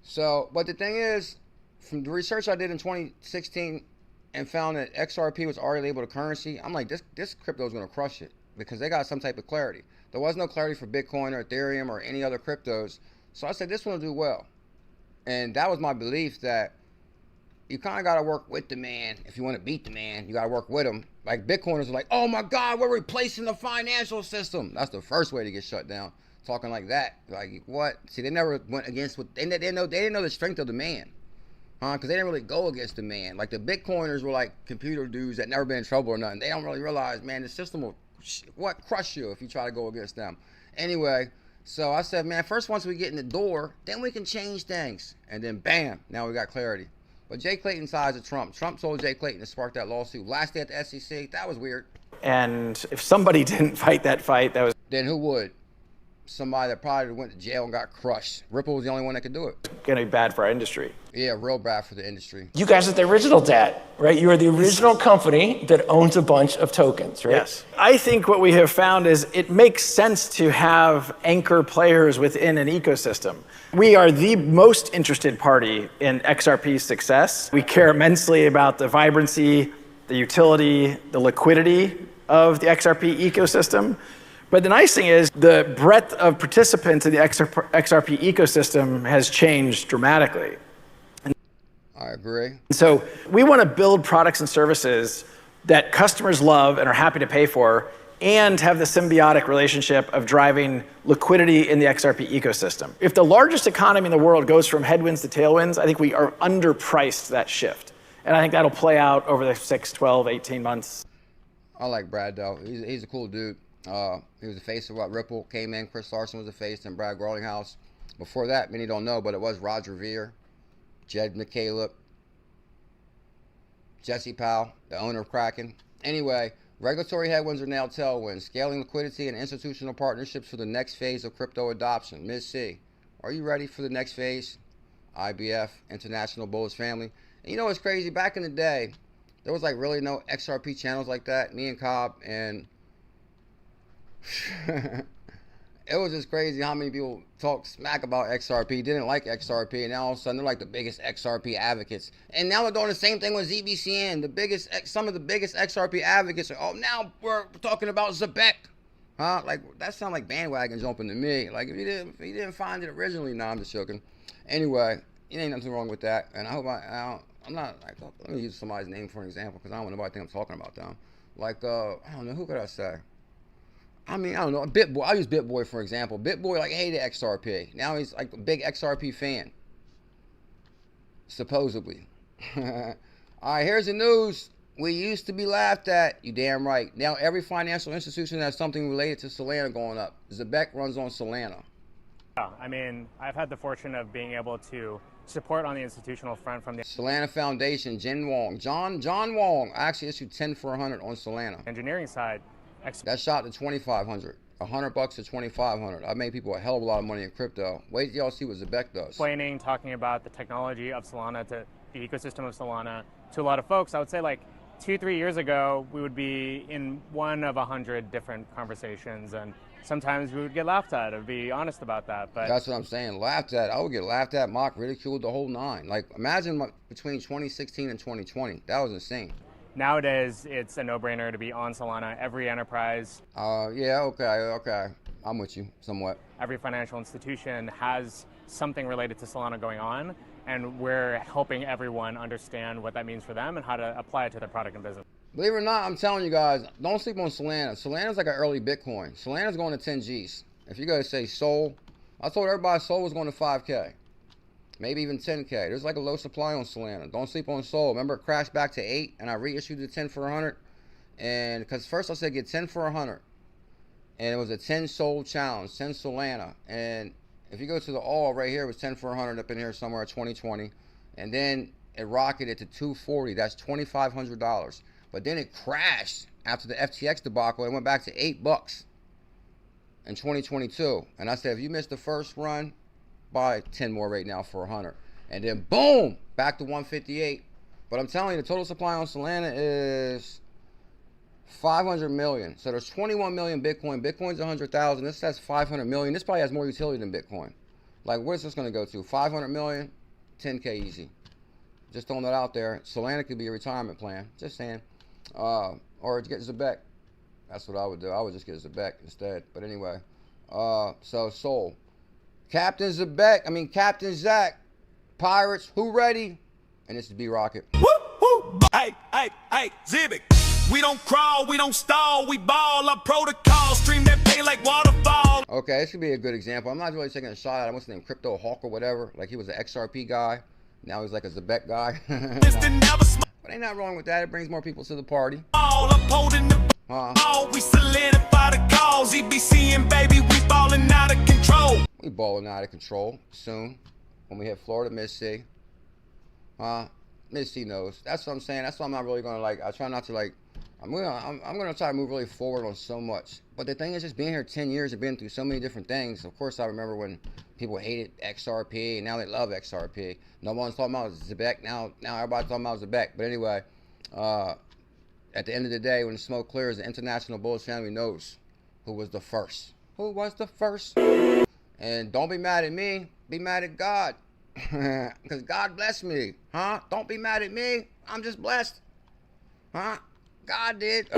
So, but the thing is, from the research I did in 2016 and found that XRP was already labeled a currency, I'm like, this crypto is going to crush it, because they got some type of clarity. There was no clarity for Bitcoin or Ethereum or any other cryptos. So I said, this one will do well. And that was my belief, that you kind of got to work with the man. If you want to beat the man, you got to work with him. Like, Bitcoiners are like, oh my God, we're replacing the financial system. That's the first way to get shut down. Talking like that. Like, what? See, they never went against what they didn't know the strength of the man. Because they didn't really go against the man. Like, the Bitcoiners were like computer dudes that never been in trouble or nothing. They don't really realize, man, the system will crush you if you try to go against them. Anyway, so I said, man, first once we get in the door, then we can change things. And then bam, now we got clarity. But Jay Clayton sides of Trump. Trump told Jay Clayton to spark that lawsuit last day at the SEC. That was weird. And if somebody didn't fight that fight, that was... Then who would? Somebody that probably went to jail and got crushed. Ripple was the only one that could do it. Going to be bad for our industry. Yeah, real bad for the industry. You guys are the original dad, right? You are the original company that owns a bunch of tokens, right? Yes. I think what we have found is it makes sense to have anchor players within an ecosystem. We are the most interested party in XRP's success. We care immensely about the vibrancy, the utility, the liquidity of the XRP ecosystem. But the nice thing is the breadth of participants in the XRP ecosystem has changed dramatically. I agree. So we want to build products and services that customers love and are happy to pay for, and have the symbiotic relationship of driving liquidity in the XRP ecosystem. If the largest economy in the world goes from headwinds to tailwinds, I think we are underpriced that shift. And I think that'll play out over the 6, 12, 18 months. I like Brad, though. He's a cool dude. He was the face of what Ripple came in. Chris Larson was the face, and Brad Garlinghouse. Before that, many don't know, but it was Roger Ver, Jed McCaleb, Jesse Powell, the owner of Kraken. Anyway, regulatory headwinds are now tailwinds. Scaling liquidity and institutional partnerships for the next phase of crypto adoption. Ms. C, are you ready for the next phase? IBF, International Bullish Family. And you know what's crazy? Back in the day, there was like really no XRP channels like that. Me and Cobb, and it was just crazy how many people talk smack about XRP, didn't like XRP, and now all of a sudden they're like the biggest XRP advocates. And now they're doing the same thing with ZBCN. Some of the biggest XRP advocates are, oh, now we're talking about Zebec. Huh? Like, that sounds like bandwagon jumping to me. Like, if you didn't find it originally, nah, I'm just joking. Anyway, it ain't nothing wrong with that. And I hope I'm not, like, let me use somebody's name for an example, because I don't want nobody to think I'm talking about them. Like, I don't know, who could I say? I mean, I don't know, BitBoy. I'll use BitBoy for example. BitBoy, like, hated XRP. Now he's like a big XRP fan. Supposedly. All right, here's the news. We used to be laughed at. You damn right. Now every financial institution has something related to Solana going up. Zebec runs on Solana. I mean, I've had the fortune of being able to support on the institutional front from the Solana Foundation, John Wong actually issued 10 for 100 on Solana. engineering side. That shot to 2,500. $100 to 2,500. I made people a hell of a lot of money in crypto. Wait till y'all see what Zebec does. Explaining, talking about the technology of Solana, to the ecosystem of Solana to a lot of folks. I would say like 2-3 years ago, we would be in one of 100 different conversations, and sometimes we would get laughed at, to be honest about that. But that's what I'm saying, laughed at. I would get laughed at, mocked, ridiculed, the whole nine. Like, imagine between 2016 and 2020. That was insane. Nowadays, it's a no-brainer to be on Solana. Every enterprise, yeah, okay. I'm with you, somewhat. every financial institution has something related to Solana going on, and we're helping everyone understand what that means for them and how to apply it to their product and business. Believe it or not, I'm telling you guys, don't sleep on Solana. Solana's like an early Bitcoin. Solana's going to 10 Gs. If you guys say Sol, I told everybody Sol was going to 5K. Maybe even 10K. There's like a low supply on Solana. Don't sleep on Sol. Remember, it crashed back to 8, and I reissued the 10 for 100. And because first I said get 10 for 100, and it was a 10 Sol challenge, 10 Solana. And if you go to the all right here, it was 10 for 100 up in here somewhere at 2020, and then it rocketed to 240. That's $2,500. But then it crashed after the FTX debacle. It went back to $8 in 2022. And I said, if you missed the first run, buy 10 more right now for 100. And then boom, back to 158. But I'm telling you, the total supply on Solana is 500 million. So there's 21 million Bitcoin. Bitcoin's 100,000. This says 500 million. This probably has more utility than Bitcoin. Like, where's this going to go to? 500 million, 10K easy. Just throwing that out there. Solana could be a retirement plan. Just saying. Or get Zebec. That's what I would do. I would just get Zebec instead. But anyway, so Sol. Captain Zach, Pirates, who ready? And this is B Rocket. Woo, woo. Hey, Zebec. We don't crawl, we don't stall, we ball. Our protocol, stream that pay like waterfall. Okay, this could be a good example. I'm not really taking a shot at him. What's his name? Crypto Hawk or whatever. Like, he was an XRP guy. Now he's like a Zebec guy. But ain't nothing wrong with that. It brings more people to the party. We solidify the cause. EBC baby, we balling out of control. We balling out of control soon when we hit Florida, Mid-C. Mid-C knows. That's what I'm saying. That's why I'm not really gonna like. I try not to like. I'm gonna try to move really forward on so much. But the thing is, just being here 10 years and been through so many different things. Of course, I remember when people hated XRP, and now they love XRP. No one's talking about Zebec. Now everybody's talking about Zebec. But anyway, at the end of the day, when the smoke clears, the international BuLLZ family knows who was the first. Who was the first? And don't be mad at me. Be mad at God. Because God blessed me. Don't be mad at me. I'm just blessed. God did.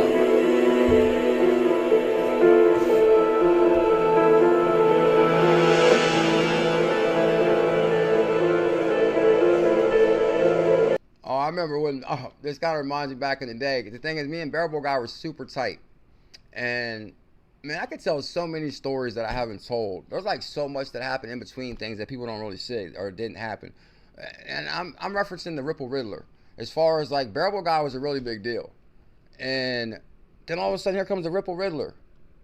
I remember when, this kind of reminds me back in the day. The thing is, me and 𝕝𝕚𝕚𝕟 were super tight. And, man, I could tell so many stories that I haven't told. There's like so much that happened in between things that people don't really see or didn't happen. And I'm referencing the Ripple Riddler. As far as like, 𝕝𝕚𝕟 was a really big deal. And then all of a sudden, here comes the Ripple Riddler.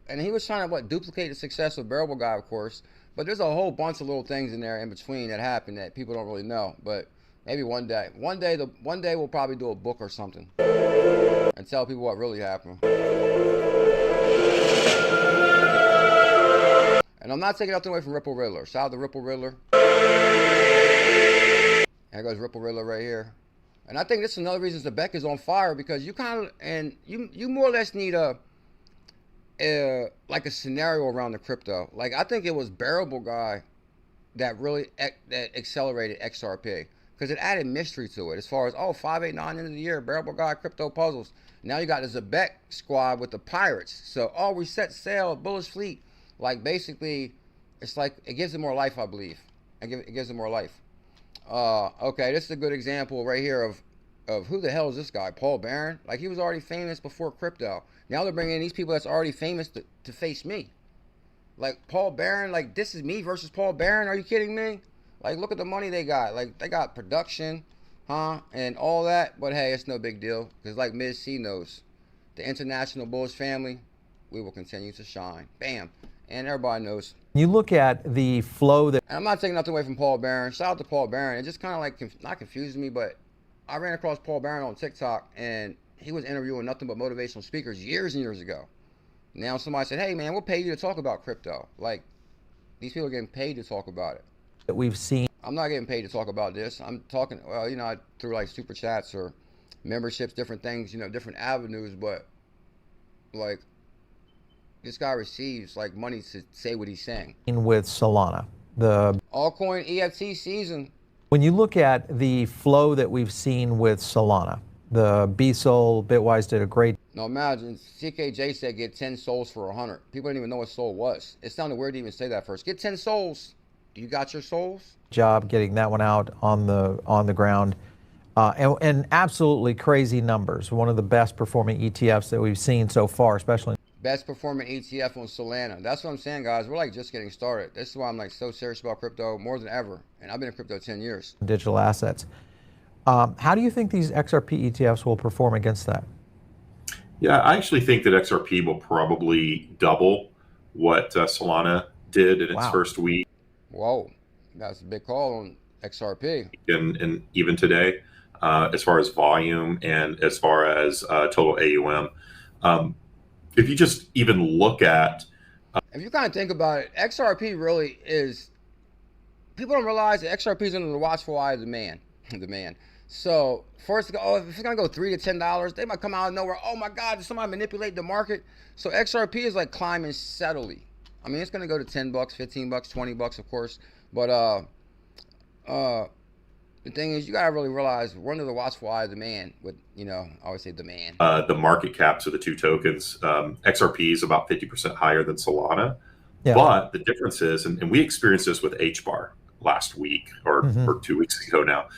And he was trying to, duplicate the success of 𝕝𝕚𝕟, of course. But there's a whole bunch of little things in there in between that happened that people don't really know. But maybe one day. One day we'll probably do a book or something and tell people what really happened. And I'm not taking nothing away from Ripple Riddler. Shout out to Ripple Riddler. There goes Ripple Riddler right here. And I think this is another reason Zebec is on fire, because you kind of, and you more or less need like a scenario around the crypto. Like, I think it was 𝕝𝕚𝕟 that really that accelerated XRP. Because it added mystery to it, as far as, 589 end of the year, 𝕝𝕚𝕟 crypto puzzles. Now you got the Zebec squad with the Pirates. So, we set sail, bullish fleet. Like, basically, it's like, it gives it more life, I believe. It gives it more life. Okay, this is a good example right here of who the hell is this guy, Paul Barron? Like, he was already famous before crypto. Now they're bringing in these people that's already famous to face me. Like, Paul Barron, like, this is me versus Paul Barron? Are you kidding me? Like, look at the money they got. Like, they got production, and all that. But, hey, it's no big deal. Because, like Mid-C knows, the international BuLLZiLLa family, we will continue to shine. Bam. and everybody knows. You look at the flow that... And I'm not taking nothing away from Paul Barron. Shout out to Paul Barron. It just kind of like, not confused me, but I ran across Paul Barron on TikTok, and he was interviewing nothing but motivational speakers years and years ago. Now somebody said, hey man, we'll pay you to talk about crypto. Like, these people are getting paid to talk about it. That we've seen. I'm not getting paid to talk about this. I'm talking, well, you know, through like super chats or memberships, different things, you know, different avenues, but like, this guy receives like money to say what he's saying. With Solana, the altcoin EFT season. When you look at the flow that we've seen with Solana, the BuLLZiLL, Bitwise did a great... Now imagine, CKJ said get 10 souls for 100. People didn't even know what soul was. It sounded weird to even say that first. Get 10 souls. Do you got your souls? Job getting that one out on the ground. And absolutely crazy numbers. One of the best performing ETFs that we've seen so far, especially... Best performing ETF on Solana. That's what I'm saying, guys. We're like just getting started. This is why I'm like so serious about crypto more than ever. And I've been in crypto 10 years. Digital assets. How do you think these XRP ETFs will perform against that? Yeah, I actually think that XRP will probably double what Solana did in its first week. Whoa, that's a big call on XRP. And even today, as far as volume and as far as total AUM. If you just even look at... if you kind of think about it, XRP really is... People don't realize that XRP is under the watchful eye of the man. So first, if it's going to go $3 to $10, they might come out of nowhere. Oh my God, did somebody manipulate the market? So XRP is like climbing steadily. I mean, it's going to go to $10, $15, $20, of course. But the thing is, you got to really realize we're under the watchful eye of the man. With, you know, I always say the man. The market caps of the two tokens, XRP is about 50% higher than Solana. Yeah. But the difference is, and we experienced this with HBAR last week or 2 weeks ago now.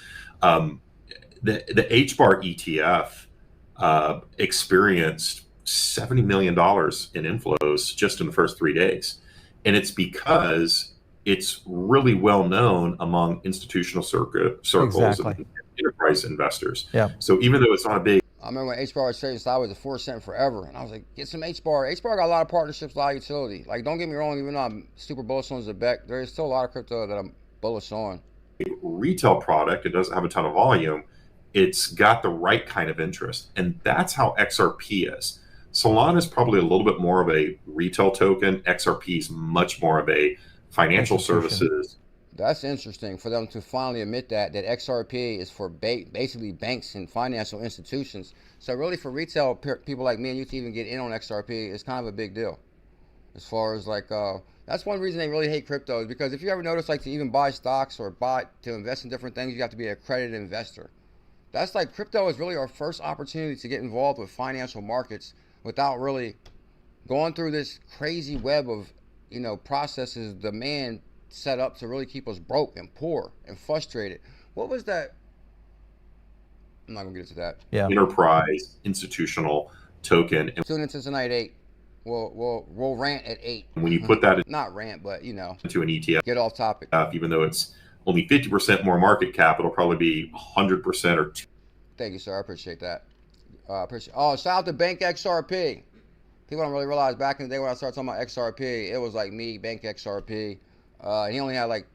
The HBAR ETF experienced $70 million in inflows just in the first 3 days. And it's because it's really well known among institutional circles and enterprise investors. Yeah. So even though it's not a big... I remember when HBAR was trading sideways at 4 cents forever. And I was like, get some HBAR. HBAR got a lot of partnerships, a lot of utility. Like, don't get me wrong, even though I'm super bullish on Zebec, there is still a lot of crypto that I'm bullish on. Retail product, it doesn't have a ton of volume. It's got the right kind of interest. And that's how XRP is. Solana is probably a little bit more of a retail token. XRP is much more of a financial services. That's interesting for them to finally admit that XRP is for basically banks and financial institutions. So really for retail people like me and you to even get in on XRP is kind of a big deal. As far as like, that's one reason they really hate crypto, is because if you ever notice, like, to even buy stocks or to invest in different things, you have to be an accredited investor. That's like, crypto is really our first opportunity to get involved with financial markets without really going through this crazy web of, you know, processes the man set up to really keep us broke and poor and frustrated. What was that? I'm not gonna get into that. Yeah. Enterprise institutional token. Tune into tonight at 8. We'll rant at 8. When you put that not rant, but you know, into an ETF, get off topic. Even though it's only 50% more market cap, it'll probably be 100% or 2. Thank you, sir. I appreciate that. Oh, shout out to Bank XRP. People don't really realize back in the day when I started talking about XRP, it was like me, Bank XRP. He only had like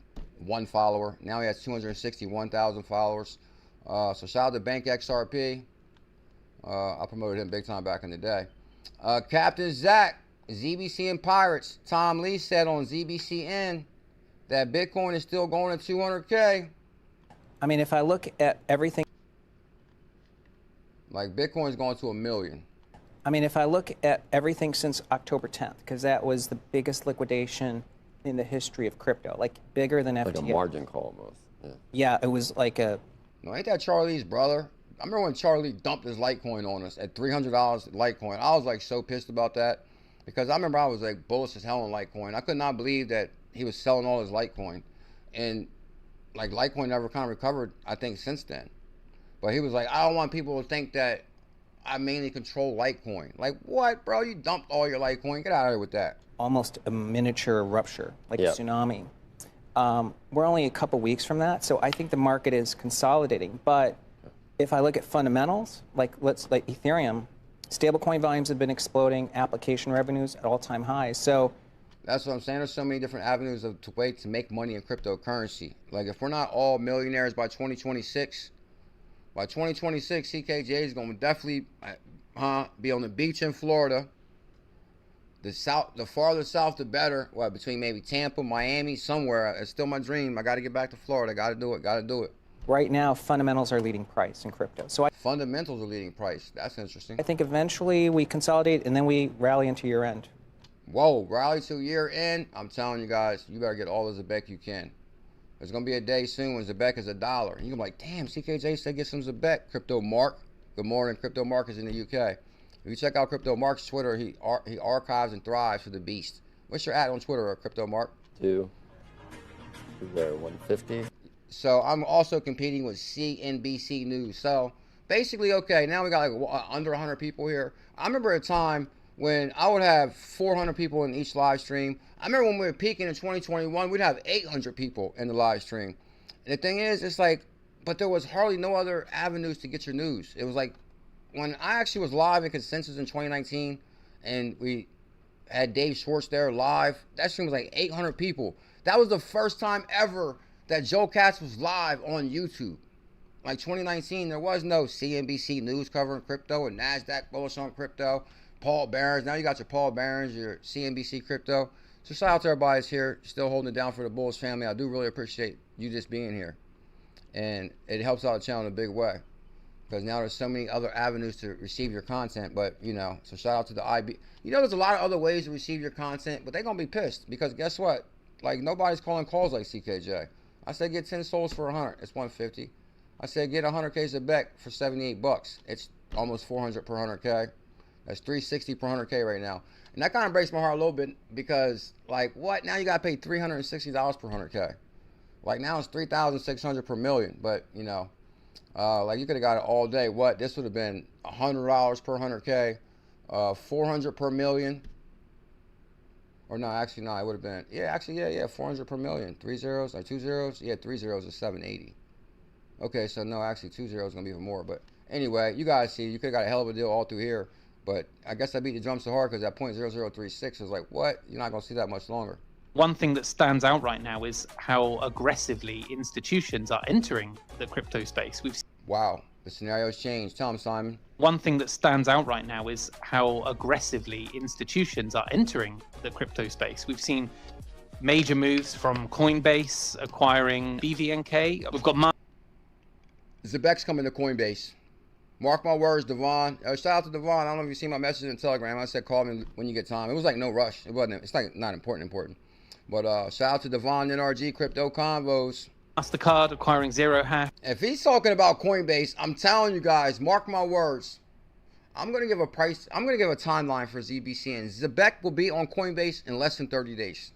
1 follower. Now he has 261,000 followers. So shout out to Bank XRP. I promoted him big time back in the day. Captain Zach, ZBC and Pirates. Tom Lee said on ZBCN that Bitcoin is still going to 200K. I mean, if I look at everything... Like, Bitcoin's going to $1 million. I mean, if I look at everything since October 10th, because that was the biggest liquidation in the history of crypto, like bigger than FTX. Like a margin call almost. Yeah, it was like a... No, ain't that Charlie's brother? I remember when Charlie dumped his Litecoin on us at $300 Litecoin. I was like so pissed about that because I remember I was like bullish as hell on Litecoin. I could not believe that he was selling all his Litecoin. And like Litecoin never kind of recovered, I think, since then. But he was like, I don't want people to think that I mainly control Litecoin. Like, what, bro? You dumped all your Litecoin. Get out of here with that. Almost a miniature rupture, like a tsunami. We're only a couple weeks from that, so I think the market is consolidating. But if I look at fundamentals, like Ethereum, stablecoin volumes have been exploding, application revenues at all-time highs. So That's what I'm saying. There's so many different avenues of ways to make money in cryptocurrency. Like if we're not all millionaires by 2026, CKJ is going to definitely be on the beach in Florida. The farther south, the better. What, between maybe Tampa, Miami, somewhere. It's still my dream. I got to get back to Florida. Got to do it. Right now, fundamentals are leading price in crypto. So fundamentals are leading price. That's interesting. I think eventually we consolidate and then we rally into year end. Whoa, rally to year end. I'm telling you guys, you better get all the Zebec you can. There's going to be a day soon when Zebec is $1. And you're like, damn, CKJ said get some Zebec. Crypto Mark. Good morning. Crypto Mark is in the UK. If you check out Crypto Mark's Twitter, he archives and thrives for the beast. What's your ad on Twitter, Crypto Mark? 150. So I'm also competing with CNBC News. So basically, okay, now we got like under 100 people here. I remember a time when I would have 400 people in each live stream. I remember when we were peaking in 2021, we'd have 800 people in the live stream. And the thing is, it's like, but there was hardly no other avenues to get your news. It was like, when I actually was live in Consensus in 2019, and we had Dave Schwartz there live, that stream was like 800 people. That was the first time ever that Joe Katz was live on YouTube. Like 2019, there was no CNBC News covering crypto and NASDAQ bullish on crypto. Paul Barron's. Now you got your Paul Barron's, your CNBC crypto. So shout out to everybody that's here, still holding it down for the Bulls family. I do really appreciate you just being here. And it helps out the channel in a big way. Because now there's so many other avenues to receive your content. But, you know, so shout out to the IB. You know, there's a lot of other ways to receive your content, but they're going to be pissed. Because guess what? Like, nobody's calling calls like CKJ. I said get 10 souls for 100. It's 150. I said get 100K Zebec for 78 bucks. It's almost 400 per 100K. That's 360 per 100K right now. And that kind of breaks my heart a little bit because, like, what? Now you got to pay $360 per 100K. Like, now it's 3,600 per million. But, you know, like, you could have got it all day. What? This would have been $100 per 100K, 400 per million. Or no, actually, no, it would have been, yeah, 400 per million. 3 zeros, or 2 zeros? Yeah, 3 zeros is 780. Okay, so no, actually 2 zeros is going to be even more. But anyway, you guys see, you could have got a hell of a deal all through here. But I guess I beat the drum so hard because that .0036 is like, what? You're not going to see that much longer. One thing that stands out right now is how aggressively institutions are entering the crypto space. Wow, the scenario's changed. Tell them, Simon. One thing that stands out right now is how aggressively institutions are entering the crypto space. We've seen major moves from Coinbase acquiring BVNK. We've got Zebec's coming to Coinbase. Mark my words, Devon. Shout out to Devon. I don't know if you see my message in Telegram. I said call me when you get time. It was like no rush. It wasn't. It's like not important. But shout out to Devon NRG Crypto Convos. MasterCard acquiring Zero Hash. If he's talking about Coinbase, I'm telling you guys, mark my words. I'm gonna give a price. I'm gonna give a timeline for ZBC, and Zebec will be on Coinbase in less than 30 days.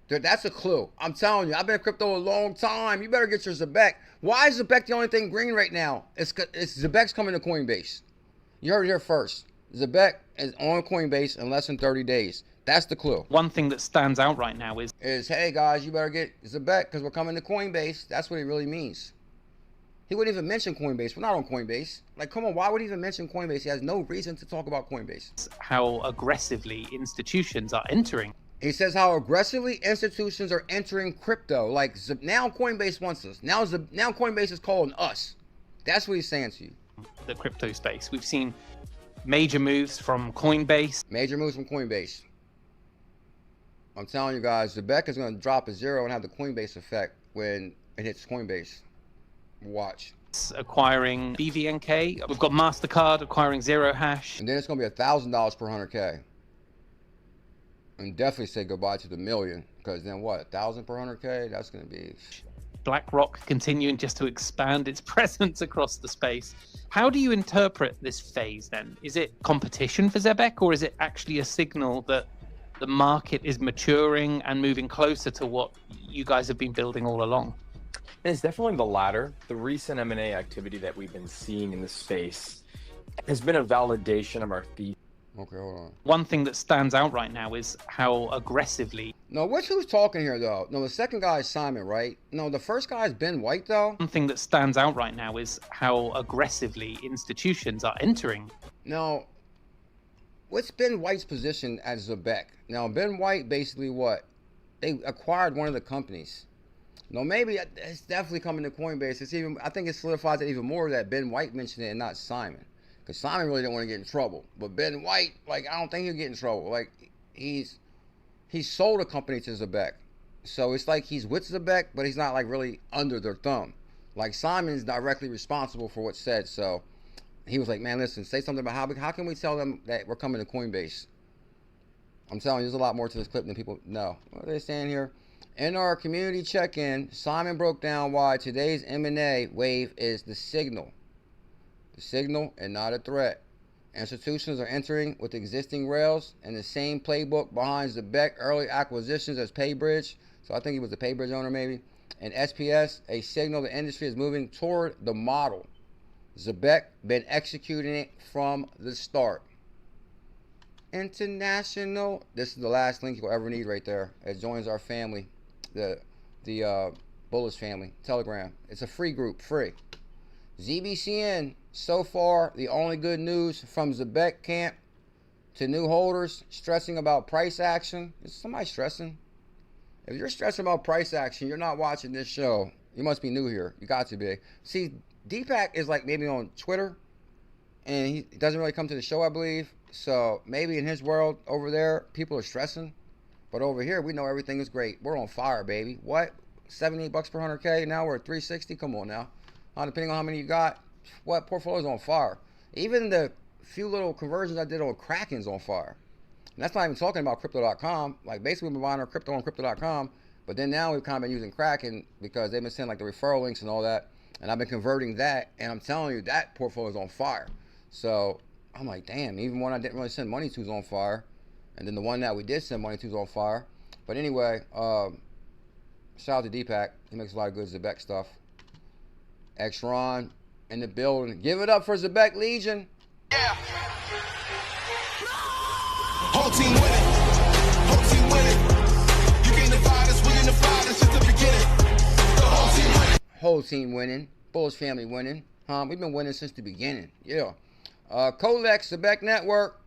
Dude, that's a clue. I'm telling you, I've been in crypto a long time. You better get your Zebec. Why is Zebec the only thing green right now? It's Zebec's coming to Coinbase. You heard it here first. Zebec is on Coinbase in less than 30 days. That's the clue. One thing that stands out right now is, hey guys, you better get Zebec because we're coming to Coinbase. That's what it really means. He wouldn't even mention Coinbase. We're not on Coinbase. Like, come on, why would he even mention Coinbase? He has no reason to talk about Coinbase. How aggressively institutions are entering. He says how aggressively institutions are entering crypto. Like, now Coinbase wants us. Now Coinbase is calling us. That's what he's saying to you. The crypto space. We've seen major moves from Coinbase. Major moves from Coinbase. I'm telling you guys, Zebec is going to drop a zero and have the Coinbase effect when it hits Coinbase. Watch. Acquiring BVNK. We've got MasterCard acquiring Zero Hash. And then it's going to be $1,000 per 100K. And definitely say goodbye to the million, because then what, 1,000 per 100K? That's going to be... BlackRock continuing just to expand its presence across the space. How do you interpret this phase then? Is it competition for Zebec, or is it actually a signal that the market is maturing and moving closer to what you guys have been building all along? It's definitely the latter. The recent M&A activity that we've been seeing in the space has been a validation of our thesis. Okay, hold on. One thing that stands out right now is how aggressively... No, who's talking here, though? No, the second guy is Simon, right? No, the first guy is Ben White, though? One thing that stands out right now is how aggressively institutions are entering. No, what's Ben White's position at Zebec? Now, Ben White basically what? They acquired one of the companies. No, maybe it's definitely coming to Coinbase. It's even, I think it solidifies it even more that Ben White mentioned it and not Simon. Because Simon really didn't want to get in trouble. But Ben White, like, I don't think he'll get in trouble. Like, he sold a company to Zebec. So it's like he's with Zebec, but he's not, like, really under their thumb. Like, Simon's directly responsible for what's said. So he was like, man, listen, say something about how can we tell them that we're coming to Coinbase? I'm telling you, there's a lot more to this clip than people know. What are they saying here? In our community check-in, Simon broke down why today's M&A wave is the signal. The signal and not a threat. Institutions are entering with existing rails and the same playbook behind Zebec early acquisitions as PayBridge. So I think he was the PayBridge owner maybe. And SPS, a signal the industry is moving toward the model. Zebec been executing it from the start. International. This is the last link you'll ever need right there. It joins our family, the BuLLZiLLa family, Telegram. It's a free group, free. ZBCN, so far, the only good news from Zebec camp to new holders stressing about price action. Is somebody stressing? If you're stressing about price action, you're not watching this show. You must be new here. You got to be. See, Deepak is like maybe on Twitter, and he doesn't really come to the show, I believe. So maybe in his world over there, people are stressing. But over here, we know everything is great. We're on fire, baby. What? $78 per 100K? Now we're at 360? Come on now. Depending on how many you got, what portfolio's on fire. Even the few little conversions I did on Kraken's on fire. And that's not even talking about crypto.com. Like basically we've been buying our crypto on crypto.com, but then now we've kind of been using Kraken because they've been sending like the referral links and all that. And I've been converting that, and I'm telling you that portfolio's on fire. So I'm like, damn, even one I didn't really send money to is on fire. And then the one that we did send money to is on fire. But anyway, shout out to Deepak. He makes a lot of good Zebec stuff. X-Ron in the building. Give it up for Zebec Legion. Yeah. Whole team winning. Whole team winning. You can't divide us. We can divide us since the beginning. The whole team winning. Whole team winning. BuLLZiLLa family winning. We've been winning since the beginning. Yeah. Colex, Zebec Network.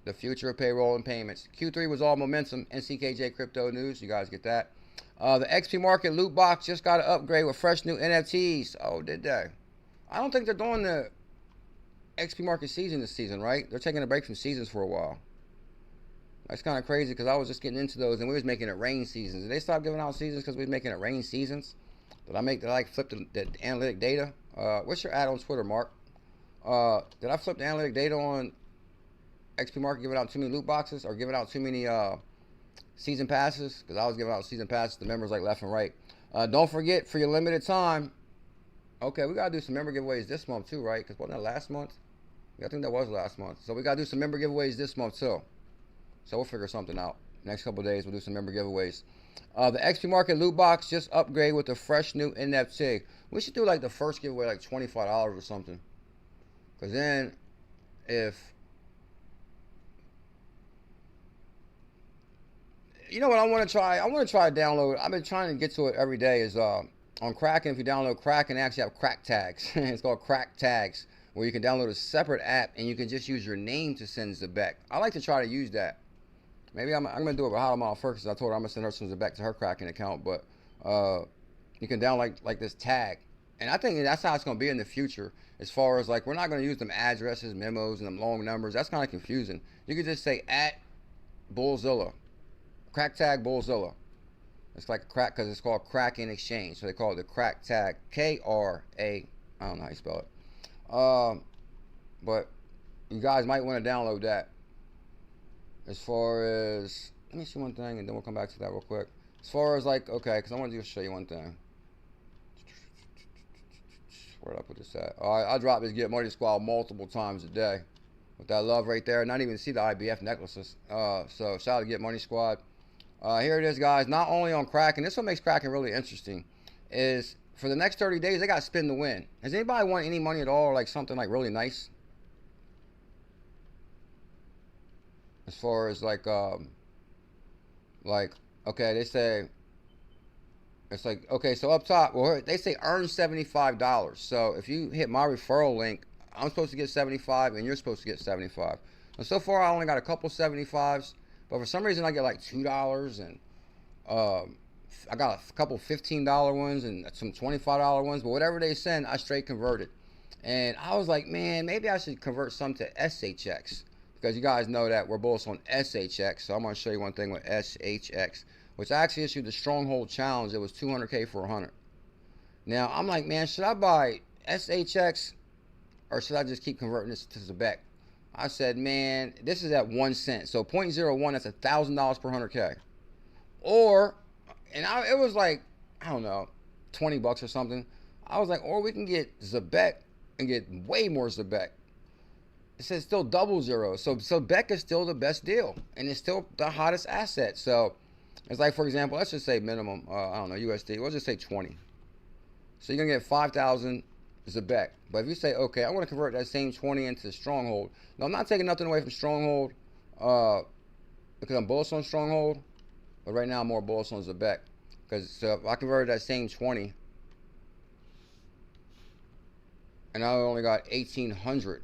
The future of payroll and payments. Q3 was all momentum. NCKJ crypto news. You guys get that. The XP Market loot box just got an upgrade with fresh new NFTs. Oh, did they? I don't think they're doing the XP Market season this season, right? They're taking a break from seasons for a while. That's kind of crazy because I was just getting into those and we was making it rain seasons. Did they stop giving out seasons because we was making it rain seasons? Did I like flip the analytic data? What's your ad on Twitter, Mark? Did I flip the analytic data on XP Market giving out too many loot boxes or giving out too many season passes? Because I was giving out season passes to members like left and right. Don't forget, for your limited time, okay, we got to do some member giveaways this month too, right? Because wasn't that last month? Yeah, I think that was last month. So we got to do some member giveaways this month too. So we'll figure something out. Next couple of days, we'll do some member giveaways. The XP Market loot box just upgrade with a fresh new NFT. We should do like the first giveaway like $25 or something. Because then if... You know what I want to try? I want to try to download. I've been trying to get to it every day. Is on Kraken. If you download Kraken, they actually have crack tags. It's called crack tags, where you can download a separate app and you can just use your name to send Zebec. I like to try to use that. Maybe I'm gonna do it with Hotmile first, because I told her I'm gonna send her some Zebec to her Kraken account. But you can download like this tag, and I think that's how it's gonna be in the future. As far as like, we're not gonna use them addresses, memos, and them long numbers. That's kind of confusing. You can just say @BuLLZiLLa. Crack tag BuLLZiLLa. It's like crack because it's called Kraken Exchange. So they call it the crack tag. K-R-A. I don't know how you spell it. But you guys might want to download that. As far as, let me see one thing and then we'll come back to that real quick. As far as like, okay, because I want to just show you one thing. Where did I put this at? All right, I drop this Get Money Squad multiple times a day. With that love right there. Not even see the IBF necklaces. So shout out to Get Money Squad. Here it is, guys. Not only on Kraken, this what makes Kraken really interesting, is for the next 30 days, they got spin to win. Has anybody won any money at all, or like something like really nice? As far as like, okay, they say, it's like, okay, so up top, well, they say earn $75. So if you hit my referral link, I'm supposed to get 75 and you're supposed to get 75. And so far I only got a couple 75s, but for some reason I get like $2 and I got a couple $15 ones and some $25 ones, but whatever they send, I straight converted. And I was like, man, maybe I should convert some to SHX, because you guys know that we're bullish on SHX. So I'm going to show you one thing with SHX, which I actually issued the Stronghold Challenge. It was 200K for 100. Now I'm like, man, should I buy SHX or should I just keep converting this to Zebec? I said, man, this is at 1 cent. So 0.01, that's $1,000 per 100K. Or, and it was like, I don't know, 20 bucks or something. I was like, or we can get Zebec and get way more Zebec. It says still ~0. So Zebec is still the best deal. And it's still the hottest asset. So it's like, for example, let's just say minimum, I don't know, USD. We'll just say 20. So you're going to get 5,000 Zebec. But if you say, okay, I want to convert that same 20 into Stronghold. No, I'm not taking nothing away from Stronghold because I'm bullish on Stronghold. But right now I'm more bullish on Zebec. Because so if I converted that same 20 and I only got 1,800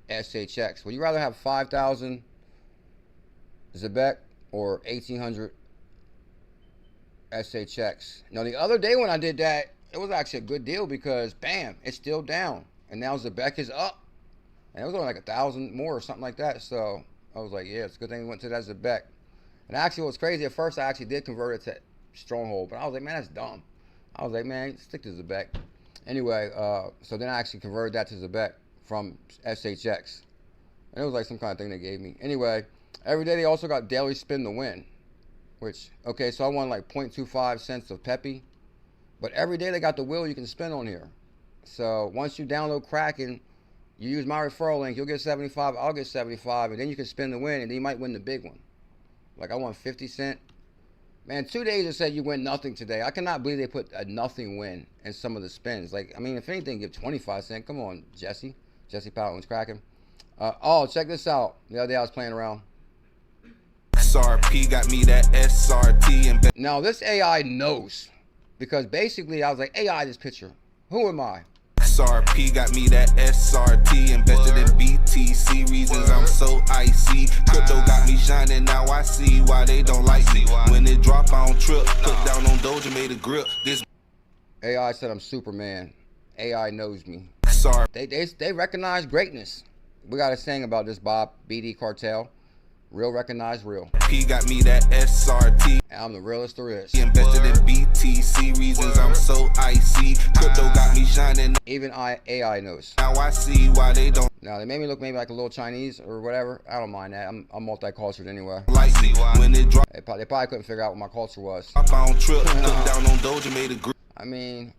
SHX, would you rather have 5,000 Zebec or 1,800 SHX? Now the other day when I did that, it was actually a good deal because bam, it's still down, and now Zebec is up, and it was only like 1,000 more or something like that. So I was like, yeah, it's a good thing we went to that Zebec. And actually, what's crazy, at first I actually did convert it to Stronghold, but I was like, man, that's dumb. I was like, man, stick to Zebec. Anyway, so then I actually converted that to Zebec from SHX, and it was like some kind of thing they gave me. Anyway, every day they also got daily spin to win, which, okay, so I won like 0.25 cents of Peppy. But every day they got the wheel you can spin on here. So once you download Kraken, you use my referral link, you'll get 75, I'll get 75, and then you can spin the win, and then you might win the big one. Like I won 50 cents. Man, 2 days it said you win nothing today. I cannot believe they put a nothing win in some of the spins. Like, I mean, if anything, give 25 cents. Come on, Jesse. Jesse Powell's Kraken. Oh, check this out. The other day I was playing around. XRP got me that SRT and now this AI knows. Because basically, I was like, AI, this picture. Who am I? XRP got me that SRT invested in BTC. Reasons I'm so icy. Crypto got me shining. Now I see why they don't like me. When it drop, I don't trip. Put down on 𝕠𝕠𝕘 This AI said I'm Superman. AI knows me. XRP. They recognize greatness. We got a saying about this, Bob. BD Cartel. Real recognize real. P got me that SRT. I'm the realest there is. Invested in BTC. Reasons I'm so icy. Crypto got me shining. Even AI knows. Now I see why they don't. Now they made me look maybe like a little Chinese or whatever. I don't mind that. I'm multicultural anyway. Like me when it drop. They probably couldn't figure out what my culture was. I found trip. Put down on 𝕠𝕠𝕘 I mean,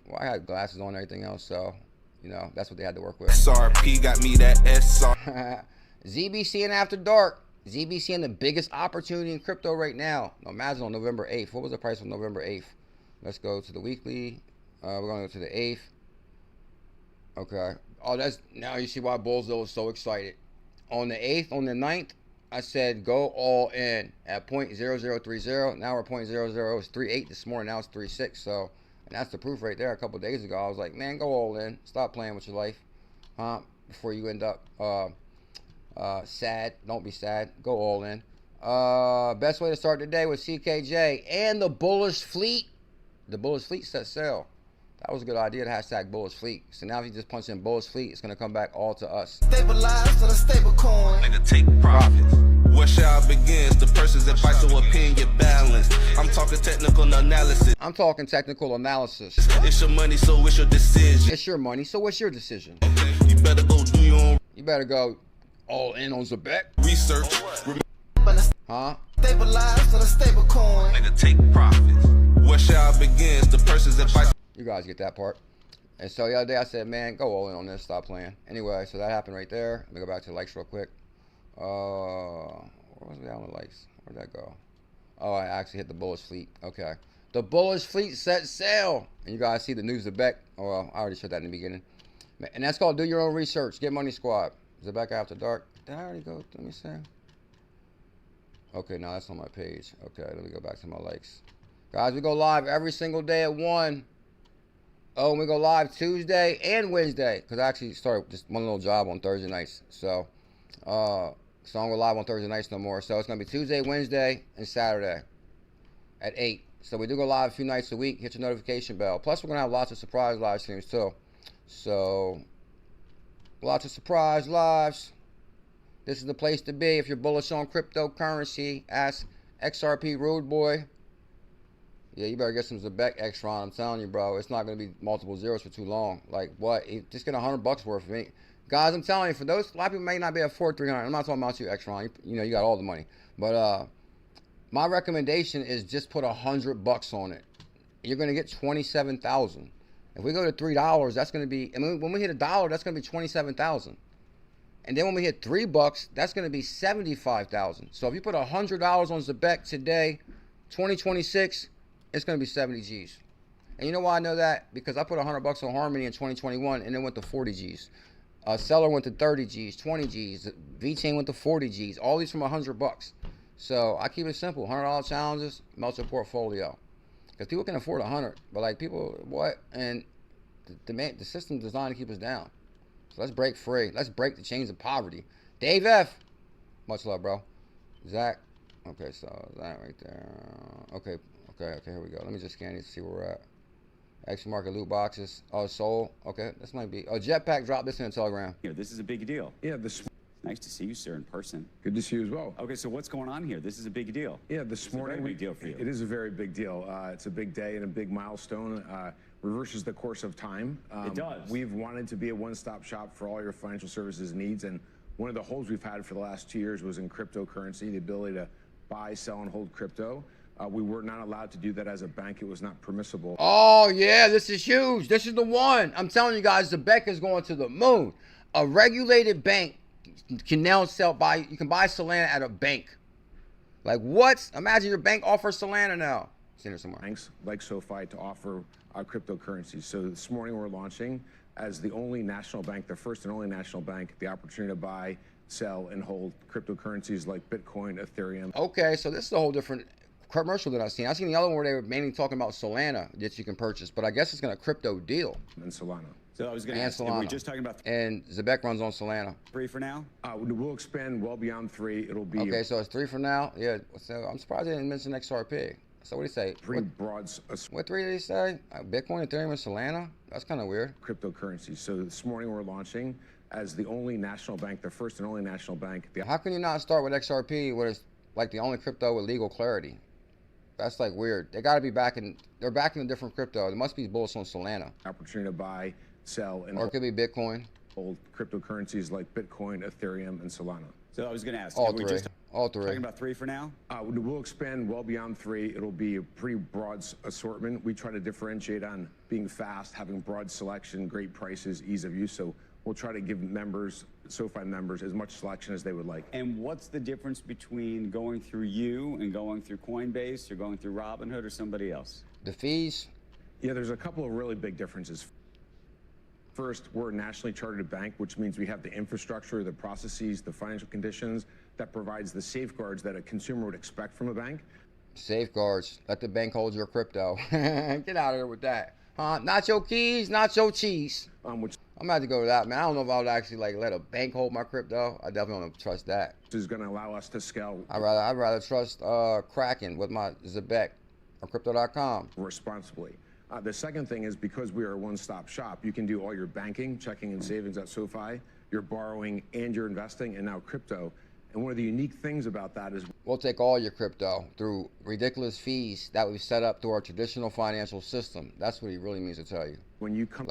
well, I had glasses on and everything else, so you know that's what they had to work with. XRP got me that SR. ZBC and After Dark. ZBC and the biggest opportunity in crypto right now. Now, imagine on November 8th. What was the price on November 8th? Let's go to the weekly. We're going to go to the 8th. Okay. Oh, that's now you see why BuLLZiLLa is so excited. On the 8th, on the 9th, I said go all in at 0.0030. Now we're 0.0038 this morning. Now it's 36. So, and that's the proof right there. A couple days ago, I was like, man, go all in. Stop playing with your life, before you end up sad. Don't be sad. Go all in. Best way to start the day with CKJ and the bullish fleet. The bullish fleet set sail. That was a good idea to hashtag bullish fleet. So now if you just punch in bullish fleet, it's gonna come back all to us. Stabilize to the stable coin. Nigga, take profits. Where shall I begin? The person's advice or opinion balance. I'm talking technical analysis. I'm talking technical analysis. It's your money, so it's your decision. It's your money, so what's your decision? Okay. You better go do your own. You better go all in on Zebec. Research. Stabilize to the stable coin. Nigga, take profits. Where shall I begin? The person's advice. You guys get that part. And so the other day I said, man, go all in on this. Stop playing. Anyway, so that happened right there. Let me go back to the likes real quick. Where was we on the likes? Where'd that go? Oh, I actually hit the bullish fleet. Okay. The bullish fleet set sail. And you guys see the news Zebec. Oh, well, I already showed that in the beginning. And that's called do your own research. Get Money Squad. Zebec After Dark. Did I already go? Let me see. Okay, now that's on my page. Okay, let me go back to my likes. Guys, we go live every single day at 1. Oh, we go live Tuesday and Wednesday because I actually started just one little job on Thursday nights. So I don't go live on Thursday nights no more. So it's going to be Tuesday, Wednesday, and Saturday at 8. So we do go live a few nights a week. Hit your notification bell. Plus, we're going to have lots of surprise live streams too. So lots of surprise lives. This is the place to be if you're bullish on cryptocurrency. Ask XRP Rude Boy. Yeah, you better get some Zebec Extron. I'm telling you, bro. It's not going to be multiple zeros for too long. Like, what? Just get $100 worth of me. Guys, I'm telling you, for those, a lot of people may not be able to afford 300. I'm not talking about you, Extron. You know, you got all the money. But my recommendation is just put $100 on it. You're going to get 27,000. If we go to $3, that's going to be, and when we hit $1, that's going to be 27,000. And then when we hit $3, that's going to be 75,000. So if you put $100 on Zebec today, 2026, it's going to be 70 G's. And you know why I know that? Because I put $100 on Harmony in 2021 and it went to 40 G's. Seller went to 30 G's, 20 G's. V-Chain went to 40 G's. All these from $100. So I keep it simple. $100 challenges, melt your portfolio. Because people can afford 100, but like people, what? And the system's designed to keep us down. So let's break free. Let's break the chains of poverty. Dave F. Much love, bro. Zach. Okay, so that right there. Okay, here we go. Let me just scan these to see where we're at. Action market loot boxes. Oh, soul. Okay, this might be. Oh, Jetpack dropped this in a Telegram. Here, this is a big deal. Yeah, this. Nice to see you, sir, in person. Good to see you as well. Okay, so what's going on here? This is a big deal. Yeah, this morning. It's a very big deal for you. It is a very big deal. It's a big day and a big milestone. Reverses the course of time. It does. We've wanted to be a one-stop shop for all your financial services needs, and one of the holes we've had for the last 2 years was in cryptocurrency, the ability to buy, sell, and hold crypto. We were not allowed to do that as a bank. It was not permissible. Oh, yeah, this is huge. This is the one. I'm telling you guys, Zebec is going to the moon. A regulated bank can now you can buy Solana at a bank. Like, what? Imagine your bank offers Solana now. It's in there somewhere. Banks like SoFi to offer cryptocurrencies. So this morning we're launching as the only national bank, the first and only national bank, the opportunity to buy, sell, and hold cryptocurrencies like Bitcoin, Ethereum. Okay, so this is a whole different commercial that I've seen. I've seen the other one where they were mainly talking about Solana that you can purchase, but I guess it's going to crypto deal. And Solana. So I was going to ask, we're just talking about... And Zebec runs on Solana. 3 for now? We'll expand well beyond 3. It'll be... Okay, so it's 3 for now? Yeah, so I'm surprised they didn't mention XRP. So what do you say? What 3 did he say? Bitcoin, Ethereum, and Solana? That's kind of weird. Cryptocurrency. So this morning we're launching as the only national bank, the first and only national bank. How can you not start with XRP when it's like the only crypto with legal clarity? That's like weird. They got to be they're backing a different crypto. They must be bullish on Solana. Opportunity to buy, sell, and or it could be Bitcoin. Hold cryptocurrencies like Bitcoin, Ethereum, and Solana. So I was going to ask, all 3. All 3. Talking about 3 for now? We'll expand well beyond 3. It'll be a pretty broad assortment. We try to differentiate on being fast, having broad selection, great prices, ease of use. So we'll try to give members, SoFi members, as much selection as they would like. And what's the difference between going through you and going through Coinbase or going through Robinhood or somebody else? The fees? Yeah, there's a couple of really big differences. First, we're a nationally chartered bank, which means we have the infrastructure, the processes, the financial conditions that provides the safeguards that a consumer would expect from a bank. Safeguards. Let the bank hold your crypto. Get out of here with that. Not your keys, not your cheese. I'm going to have to go to that, man. I don't know if I would actually let a bank hold my crypto. I definitely don't trust that. This is going to allow us to scale. I'd rather trust Kraken with my Zebec or Crypto.com. Responsibly. The second thing is because we are a one-stop shop, you can do all your banking, checking, and savings at SoFi, your borrowing, and your investing, and now crypto. And one of the unique things about that is we'll take all your crypto through ridiculous fees that we've set up through our traditional financial system. That's what he really means to tell you. When you come,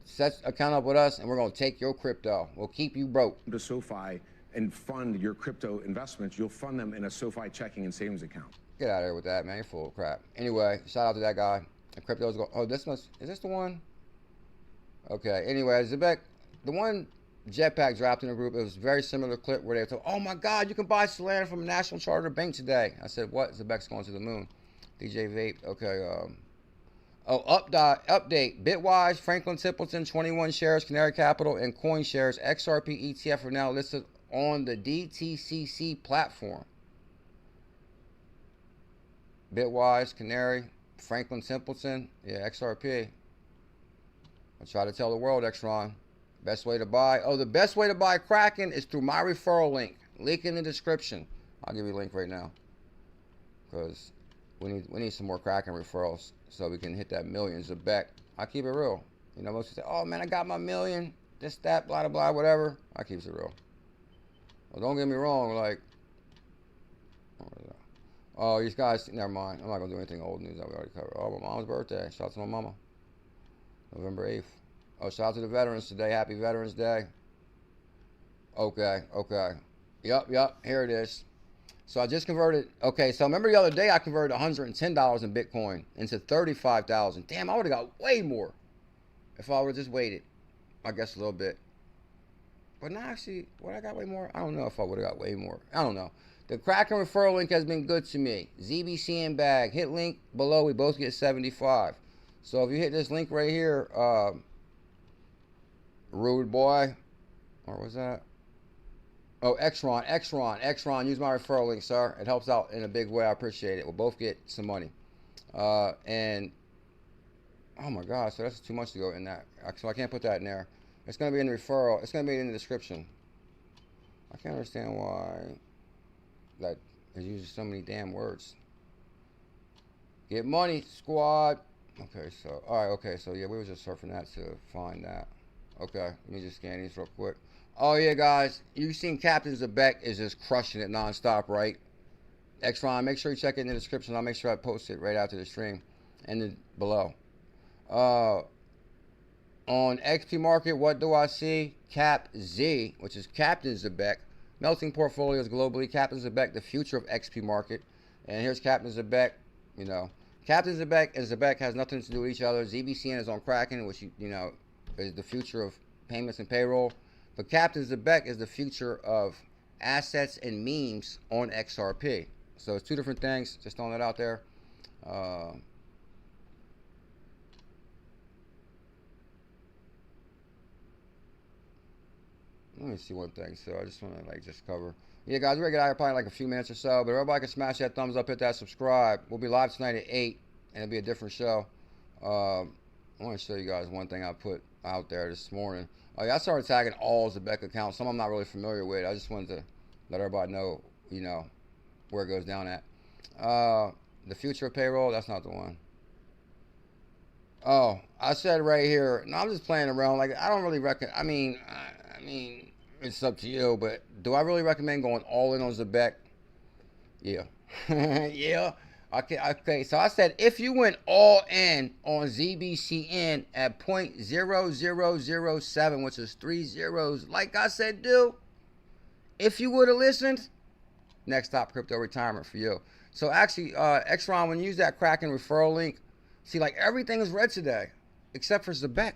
set account up with us, and we're going to take your crypto. We'll keep you broke. To SoFi and fund your crypto investments, you'll fund them in a SoFi checking and savings account. Get out of here with that, man. You're full of crap. Anyway, shout out to that guy. The crypto's going. Oh, is this the one? Okay. Anyway, Zebec, the one Jetpack dropped in the group, it was a very similar clip where they were talking, oh my God, you can buy Solana from a national charter bank today. I said, what? Zebec's going to the moon. DJ Vape. Okay. Update. Bitwise, Franklin Templeton, 21 shares, Canary Capital, and Coin shares. XRP ETF are now listed on the DTCC platform. Bitwise, Canary, Franklin Templeton, yeah, XRP. I try to tell the world, Xron. Best way to buy. Oh, the best way to buy Kraken is through my referral link. Link in the description. I'll give you a link right now. Because we need some more Kraken referrals so we can hit that millions of Zebec. I keep it real. You know, most people say, oh man, I got my million. This, that, blah, blah, blah, whatever. I keep it real. Well, don't get me wrong, like, oh, these guys, never mind. I'm not going to do anything old news that we already covered. Oh, my mom's birthday. Shout out to my mama. November 8th. Oh, shout out to the veterans today. Happy Veterans Day. Okay, okay. Yep, here it is. So I just converted. Okay, so remember the other day I converted $110 in Bitcoin into 35,000. Damn, I would have got way more if I would have just waited. I guess a little bit. But now actually, would I got way more? I don't know if I would have got way more. I don't know. The Kraken referral link has been good to me. ZBC and bag. Hit link below. We both get 75. So if you hit this link right here, rude boy, or was that? Oh, Xron, use my referral link, sir. It helps out in a big way. I appreciate it. We'll both get some money. And, oh my God, so that's too much to go in that. So I can't put that in there. It's going to be in the referral. It's going to be in the description. I can't understand why that is using so many damn words. Get money, squad. Okay, so, all right, okay, so yeah, we were just surfing that to find that. Okay, let me just scan these real quick. Oh yeah, guys, you've seen Captain Zebec is just crushing it nonstop, right? Xron, make sure you check it in the description. I'll make sure I post it right after the stream and then below. On XP Market, what do I see? Cap Z, which is Captain Zebec. Melting portfolios globally. Captain Zebec, the future of XP Market. And here's Captain Zebec, you know. Captain Zebec and Zebec has nothing to do with each other. ZBCN is on Kraken, which, you know, is the future of payments and payroll. But Captain Zebec is the future of assets and memes on XRP. So it's two different things. Just throwing that out there. Let me see one thing. So I just want to just cover. Yeah, guys, we're going to get out here probably like a few minutes or so. But everybody can smash that thumbs up, hit that subscribe. We'll be live tonight at 8, and it'll be a different show. I want to show you guys one thing I put out there this morning. Oh, yeah, I started tagging all Zebec accounts. Some I'm not really familiar with. I just wanted to let everybody know, you know, where it goes down at. The future of payroll, that's not the one. Oh, I said right here, no, I'm just playing around. Like, I don't really recommend, I mean, it's up to you, but do I really recommend going all in on Zebec? Yeah. Yeah. Okay, so I said if you went all in on ZBCN at 0.0007, which is 3 zeros, like I said, do, if you would have listened, next stop crypto retirement for you. So actually, Xron, when you use that Kraken referral link, see, like everything is red today, except for Zebec.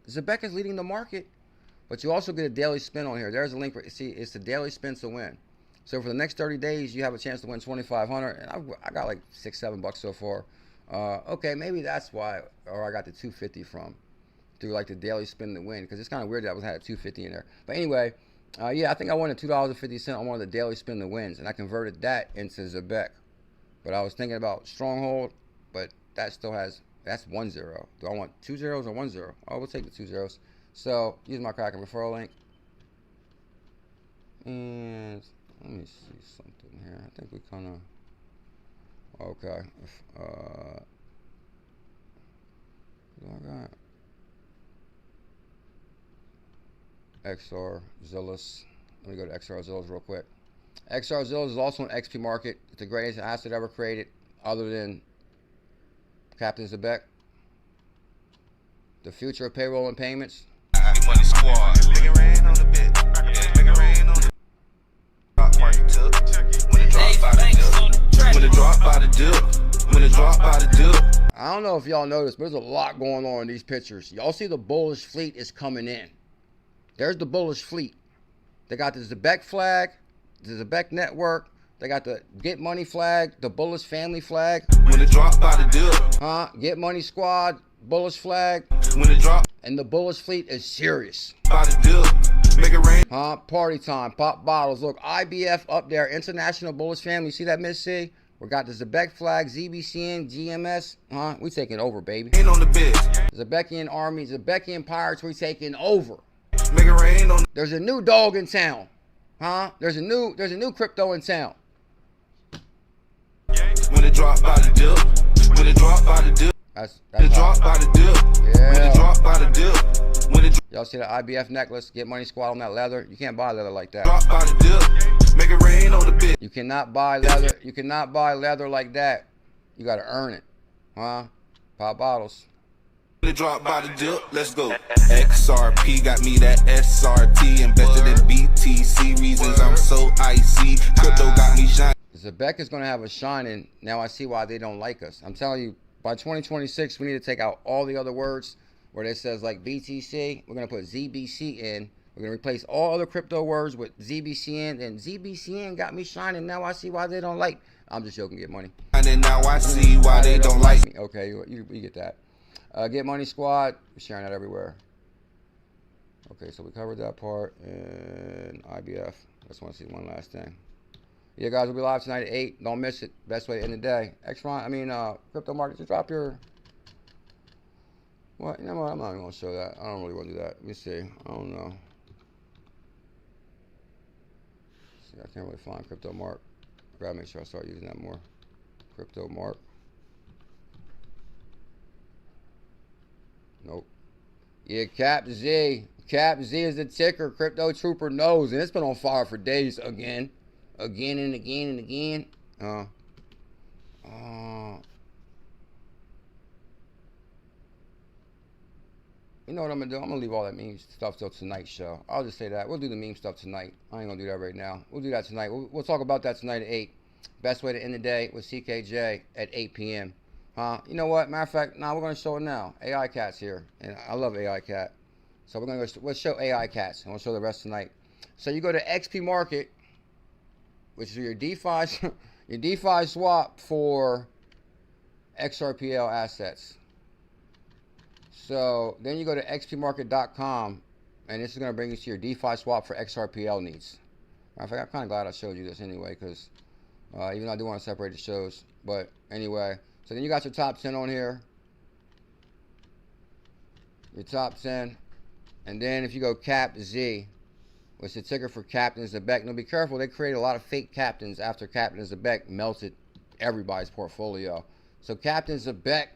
Zebec is leading the market, but you also get a daily spin on here. There's a link. See, it's the daily spin to win. So for the next 30 days, you have a chance to win 2,500, and I got like $6-7 so far. Okay, maybe that's why, or I got the 250 from, through like the daily spin to win, because it's kind of weird that I had a 250 in there. But anyway, yeah, I think I won $2.50 on one of the daily spin to wins, and I converted that into Zebec. But I was thinking about Stronghold, but that still has, that's 1 0. Do I want 2 zeros or 1 0? Oh, we'll take the 2 zeros. So use my Kraken referral link. And let me see something here. I think we kind of, okay. What do I got? XRZILLAS. Let me go to XRZILLAS real quick. XRZILLAS is also an XP market. It's the greatest asset ever created, other than Captain Zebec. The future of payroll and payments. Money squad. Bigger rain on the bit. Bigger rain on the I don't know if y'all noticed, but there's a lot going on in these pictures. Y'all see the bullish fleet is coming in. There's the bullish fleet. They got the Zebec flag, the Zebec network. They got the Get Money flag, the Bullish family flag. When it drop by the dip. Get Money squad, Bullish flag. When it drop. And the Bullish fleet is serious. By the dip. Make it rain. Party time, pop bottles. Look, IBF up there, International Bullish family. See that, Miss C? We got the Zebec flag, ZBCN, GMS. Huh? We taking over, baby. Zebekian army, Zebekian pirates, we taking over. There's a new dog in town. Huh? There's a new crypto in town. When it drop by the dip. When it drop by the dip. That's when it drop by the dip. Yeah. When it drop by the dip. When it y'all see the IBF necklace? Get money squad on that leather. You can't buy leather like that. drop by the dip. Make it rain on the bit. You cannot buy leather. You cannot buy leather like that. You gotta earn it. Huh? Pop bottles. When it drop by the dip, let's go. XRP got me that SRT. Invested in BTC. Reasons I'm so icy. Crypto got me shining. Zebec is gonna have a shining. Now I see why they don't like us. I'm telling you, by 2026, we need to take out all the other words where it says like BTC. We're gonna put ZBC in. We're gonna replace all other crypto words with ZBCN, and ZBCN got me shining. Now I see why they don't like. I'm just joking. Get money. And now I see why they don't like me. Okay, you get that. Get money squad. We're sharing that everywhere. Okay, so we covered that part. And IBF. Just want to see one last thing. Yeah, guys, we'll be live tonight at 8. Don't miss it. Best way to end the day. Crypto market, just drop your. What? You know what? I'm not even gonna show that. I don't really want to do that. Let me see. I don't know. See, I can't really find crypto mark. I gotta make sure I start using that more. Crypto mark. Nope. Yeah, Cap Z. Cap Z is the ticker. Crypto Trooper knows, and it's been on fire for days again. Again and again and again. You know what I'm gonna do? I'm gonna leave all that meme stuff till tonight's show. I'll just say that. We'll do the meme stuff tonight. I ain't gonna do that right now. We'll do that tonight. We'll talk about that tonight at 8. Best way to end the day with CKJ at 8 p.m. You know what? Matter of fact, we're gonna show it now. AI Cat's here, and I love AI Cat. So we're gonna go. Let's show AI Cats, and we'll show the rest tonight. So you go to XP Market, which is your DeFi swap for XRPL assets. So then you go to xpmarket.com, and this is going to bring you to your DeFi swap for XRPL needs. I'm kind of glad I showed you this anyway, because even though I do want to separate the shows, but anyway. So then you got your top 10 on here, your top 10, and then if you go Cap Z, which is the ticker for Captain Zebec. Now be careful, they created a lot of fake captains after Captain Zebec melted everybody's portfolio. So Captain Zebec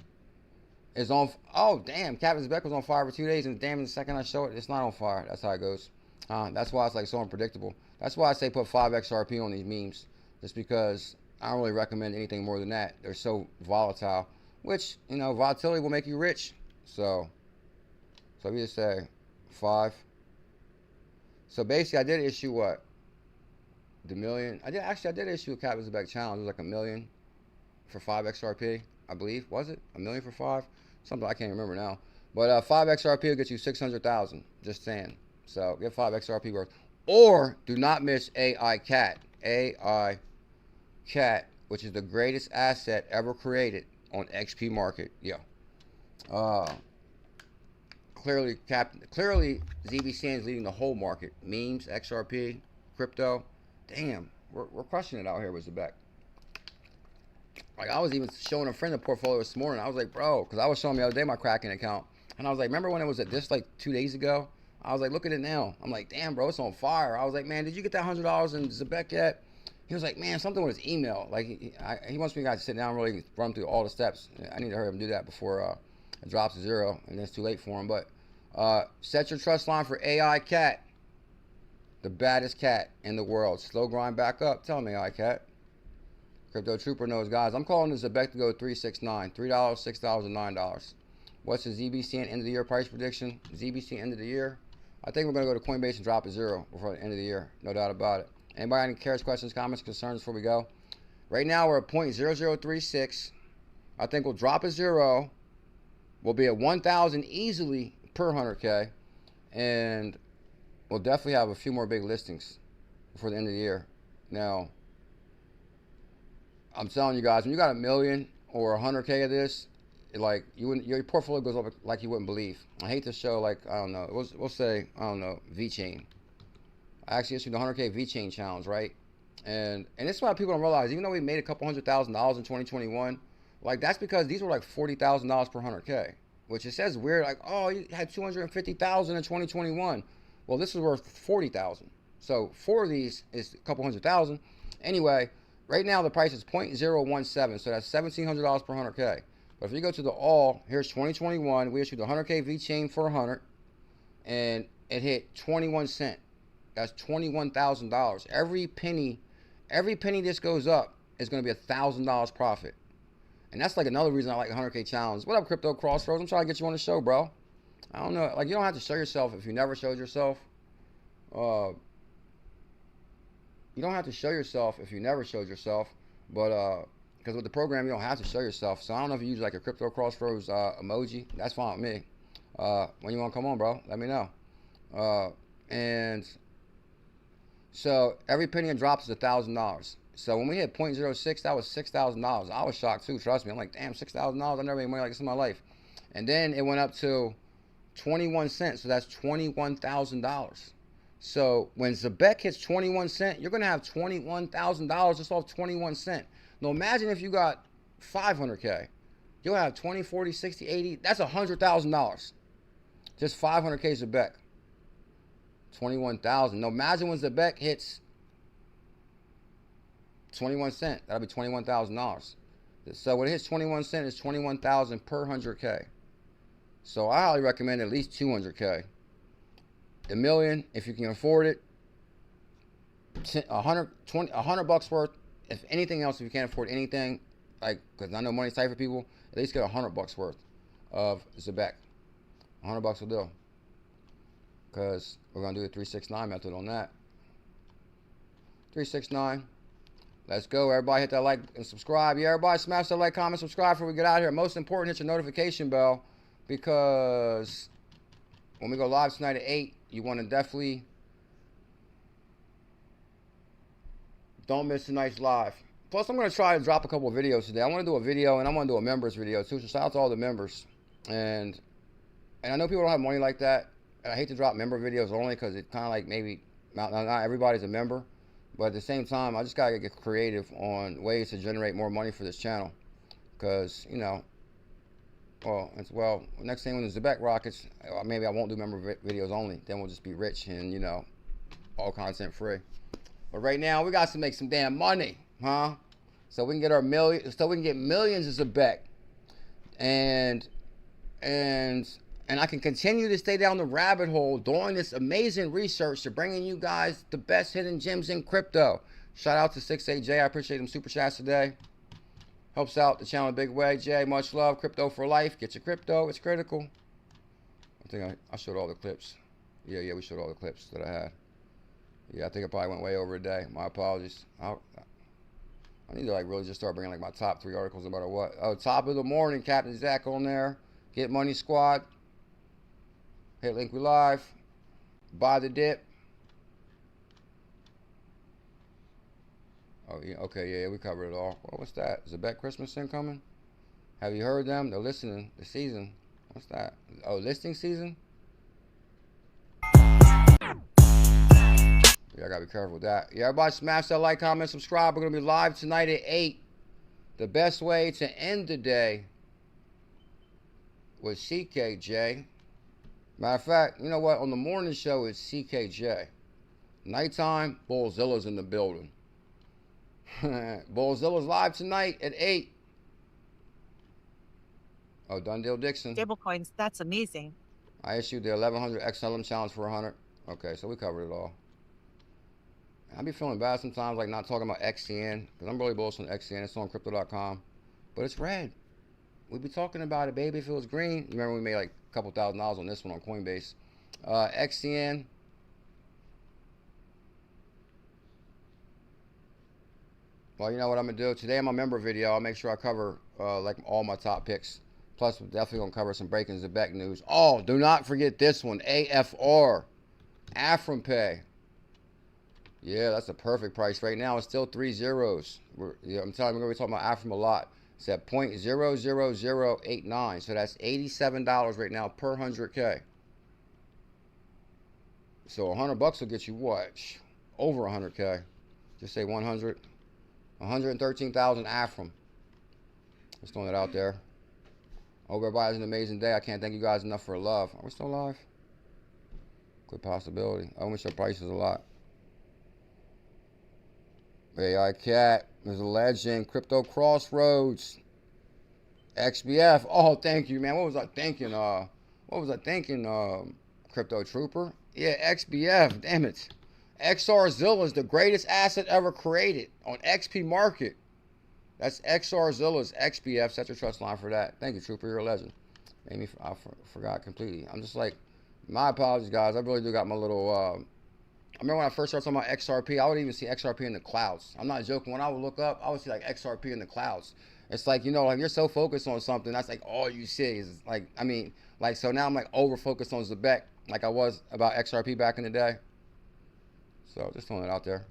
is on, oh damn, Captain Zebec was on fire for 2 days, and damn, the second I show it, it's not on fire. That's how it goes. That's why it's like so unpredictable. That's why I say put 5 XRP on these memes, just because I don't really recommend anything more than that. They're so volatile, which, you know, volatility will make you rich. So we just say 5. So basically, I did issue what? The million. I did issue a Captain Zebec challenge. It was like $1 million for 5 XRP, I believe. Was it $1 million for 5? Something I can't remember now. But 5 XRP will get you 600,000. Just saying. So get 5 XRP worth. Or do not miss AI Cat. AI Cat, which is the greatest asset ever created on XP Market. Yo. Clearly ZBCN is leading the whole market. Memes, XRP, crypto. Damn, we're crushing it out here with Zebec. Like, I was even showing a friend the portfolio this morning. I was like, bro, because I was showing the other day my Kraken account. And I was like, remember when it was at this like 2 days ago? I was like, look at it now. I'm like, damn, bro, it's on fire. I was like, man, did you get that $100 in Zebec yet? He was like, man, something with his email. Like, he wants me to sit down and really run through all the steps. I need to hurry up and do that before it drops to 0, and then it's too late for him. But set your trust line for AI Cat, the baddest cat in the world. Slow grind back up. Tell me, AI Cat. Crypto Trooper knows, guys. I'm calling the Zebec to go 369. $3, $6, and $9. What's the ZBCN end of the year price prediction? ZBCN end of the year? I think we're going to go to Coinbase and drop a 0 before the end of the year. No doubt about it. Anybody have any cares, questions, comments, concerns before we go? Right now we're at 0.0036. I think we'll drop a 0. We'll be at 1,000 easily per 100K. And we'll definitely have a few more big listings before the end of the year. Now, I'm telling you guys, when you got $1 million or 100K of this, like your portfolio goes up like you wouldn't believe. I hate to show, like, I don't know, we'll say, I don't know, VeChain. I actually issued the 100K VeChain challenge, right? And this is why people don't realize, even though we made a couple $100,000 in 2021, like that's because these were like $40,000 per 100K, which it says weird, like, oh, you had 250,000 in 2021. Well, this is worth 40,000. So 4 of these is a couple $100,000. Anyway, right now the price is 0.017, so that's $1,700 per 100K. But if you go to the all, here's 2021. We issued the 100K V chain for 100, and it hit 21 cents. That's $21,000. Every penny this goes up is going to be $1,000 profit. And that's like another reason I like 100K challenge. What up, Crypto Crossroads? I'm trying to get you on the show, bro. I don't know. Like, you don't have to show yourself if you never showed yourself. You don't have to show yourself if you never showed yourself. But, because with the program, you don't have to show yourself. So I don't know if you use like a Crypto Crossroads emoji. That's fine with me. When you want to come on, bro, let me know. And so every penny it drops is $1,000. So when we hit 0.06, that was $6,000. I was shocked too, trust me. I'm like, damn, $6,000. I never made money like this in my life. And then it went up to 21 cents. So that's $21,000. So when Zebec hits 21 cents, you're going to have $21,000 just off 21 cents. Now imagine if you got 500K. You'll have 20, 40, 60, 80. That's $100,000. Just 500K Zebec. 21,000. Now imagine when Zebec hits 21 cents. That'll be $21,000. So when it hits 21 cents, it's 21,000 per 100K. So I highly recommend at least 200K. $1 million, if you can afford it. $100 worth. If anything else, if you can't afford anything, like, because I know money's tight for people, at least get $100 worth of Zebec. $100 will do. Because we're going to do the 369 method on that. 369. Let's go. Everybody hit that like and subscribe. Yeah, everybody smash that like, comment, subscribe before we get out of here. Most important, hit your notification bell. Because when we go live tonight at 8, you want to definitely don't miss tonight's live. Plus, I'm going to try to drop a couple of videos today. I want to do a video, and I want to do a members video too. So shout out to all the members. And I know people don't have money like that. And I hate to drop member videos only because it's kind of like maybe not everybody's a member. But at the same time, I just got to get creative on ways to generate more money for this channel. Because, you know, well, next thing when the Zebec rockets, maybe I won't do member videos only. Then we'll just be rich and, you know, all content free. But right now, we got to make some damn money, huh? So we can get our millions of Zebec. And I can continue to stay down the rabbit hole doing this amazing research to bringing you guys the best hidden gems in crypto. Shout out to 68J. I appreciate them super chats today. Helps out the channel in a big way. Jay, much love. Crypto for life. Get your crypto. It's critical. I think I showed all the clips. Yeah, we showed all the clips that I had. Yeah, I think I probably went way over a day. My apologies. I need to like really just start bringing like my top 3 articles no matter what. Oh, top of the morning, Captain Zach on there. Get Money Squad. Hit link we live. Buy the dip. Oh yeah, okay, yeah, we covered it all. What's that? Zebec Christmas incoming? Have you heard them? They're listening. The season. What's that? Oh, listing season? Yeah, I gotta be careful with that. Yeah, everybody smash that like, comment, subscribe. We're gonna be live tonight at 8. The best way to end the day was CKJ. Matter of fact, you know what? On the morning show, it's CKJ. Nighttime, BuLLZiLLa's in the building. BuLLZiLLa's live tonight at 8. Oh, Dundale Dixon. Stablecoins, that's amazing. I issued the 1100 XLM challenge for 100. Okay, so we covered it all. I be feeling bad sometimes, like not talking about XCN, because I'm really bullish on XCN. It's on crypto.com. But it's red. We'd be talking about it, baby, if it was green. You remember we made like a couple $1,000s on this one on Coinbase. XCN. Well, you know what I'm going to do? Today in my member video, I'll make sure I cover like all my top picks. Plus, we're definitely going to cover some breaking Zebec news. Oh, do not forget this one. AFR. ℚ𝕝𝕚𝕒. Yeah, that's a perfect price. Right now, it's still 3 zeros. I'm telling you, we're going to be talking about ℚ𝕝𝕚 a lot. It's at 0.00089. So that's $87 right now per 100K. So $100 will get you what? Over 100K. Just say 100. 113,000 ℚ. Just throwing it out there. Hope everybody has an amazing day. I can't thank you guys enough for love. Are we still live? Good possibility. I wish your prices a lot. AI Cat is a legend. Crypto Crossroads. XBF. Oh, thank you, man. What was I thinking? Crypto Trooper. Yeah, XBF. Damn it. XRZILLA is the greatest asset ever created on XP Market. That's XRZILLA's XBF. Set your trust line for that. Thank you, Trooper. You're a legend. Made me, I forgot completely. I'm just like, my apologies, guys. I really do got my little. I remember when I first started talking about XRP, I would even see XRP in the clouds. I'm not joking. When I would look up, I would see like XRP in the clouds. It's like, you know, like you're so focused on something, that's like all you see is like, I mean, like, so now I'm like over focused on Zebec like I was about XRP back in the day. So just throwing it out there.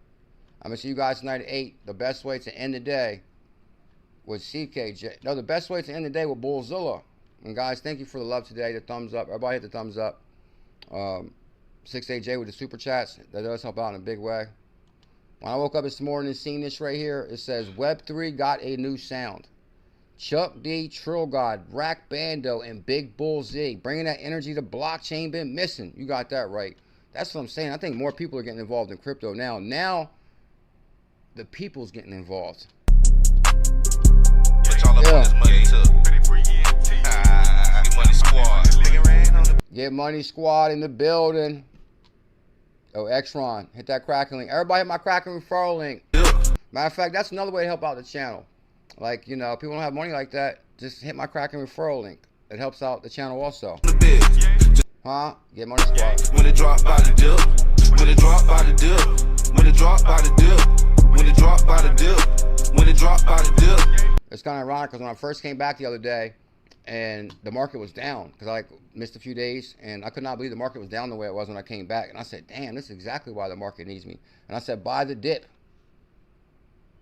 I'm gonna see you guys tonight at 8. The best way to end the day with CKJ. No, the best way to end the day with BuLLZiLLa. And guys, thank you for the love today. The thumbs up. Everybody hit the thumbs up. 6AJ with the super chats. That does help out in a big way. When I woke up this morning and seen this right here, it says Web3 got a new sound. Chuck D, Trill God, Rack Bando, and Big BuLLZ. Bringing that energy to blockchain been missing. You got that right. That's what I'm saying. I think more people are getting involved in crypto now. Now, the people's getting involved. Yeah. Get Money Squad in the building. Oh, Xron, hit that Kraken link. Everybody hit my Kraken referral link. Matter of fact, that's another way to help out the channel. Like, you know, people don't have money like that. Just hit my Kraken referral link. It helps out the channel also. Huh? Get Money Squad. When it drop by the dip, when it drop by the dip, when it drop by the dip, when it drop by the dip, when it drop by the dip. It's kind of ironic because when I first came back the other day and the market was down because I like missed a few days and I could not believe the market was down the way it was when I came back. And I said, damn, this is exactly why the market needs me. And I said, buy the dip.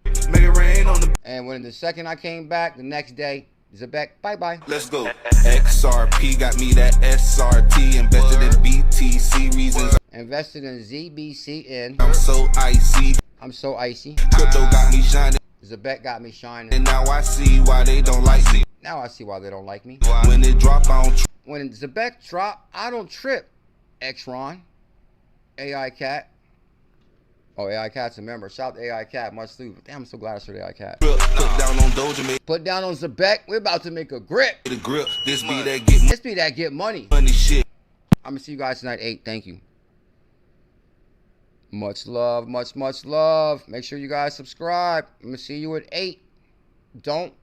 Make it rain on the. And when the second I came back, the next day, Zebec, bye-bye. Let's go. XRP got me that SRT. Invested in BTC reasons. Invested in ZBCN. I'm so icy. I'm so icy. Crypto got me shining. Zebec got me shining. And now I see why they don't like me. Now I see why they don't like me. When it drop, I don't. When Zebec drop, I don't trip. Xron. AI Cat. Oh, AI Cat's a member. Shout out to AI Cat. Much sleep. Damn, I'm so glad I started AI Cat. Put down on Doja. Put down on Zebec. We're about to make a grip. The grip. This be that get money. This be that get money. Money shit. I'm going to see you guys tonight at 8. Thank you. Much love. Much, much love. Make sure you guys subscribe. I'm going to see you at 8. Don't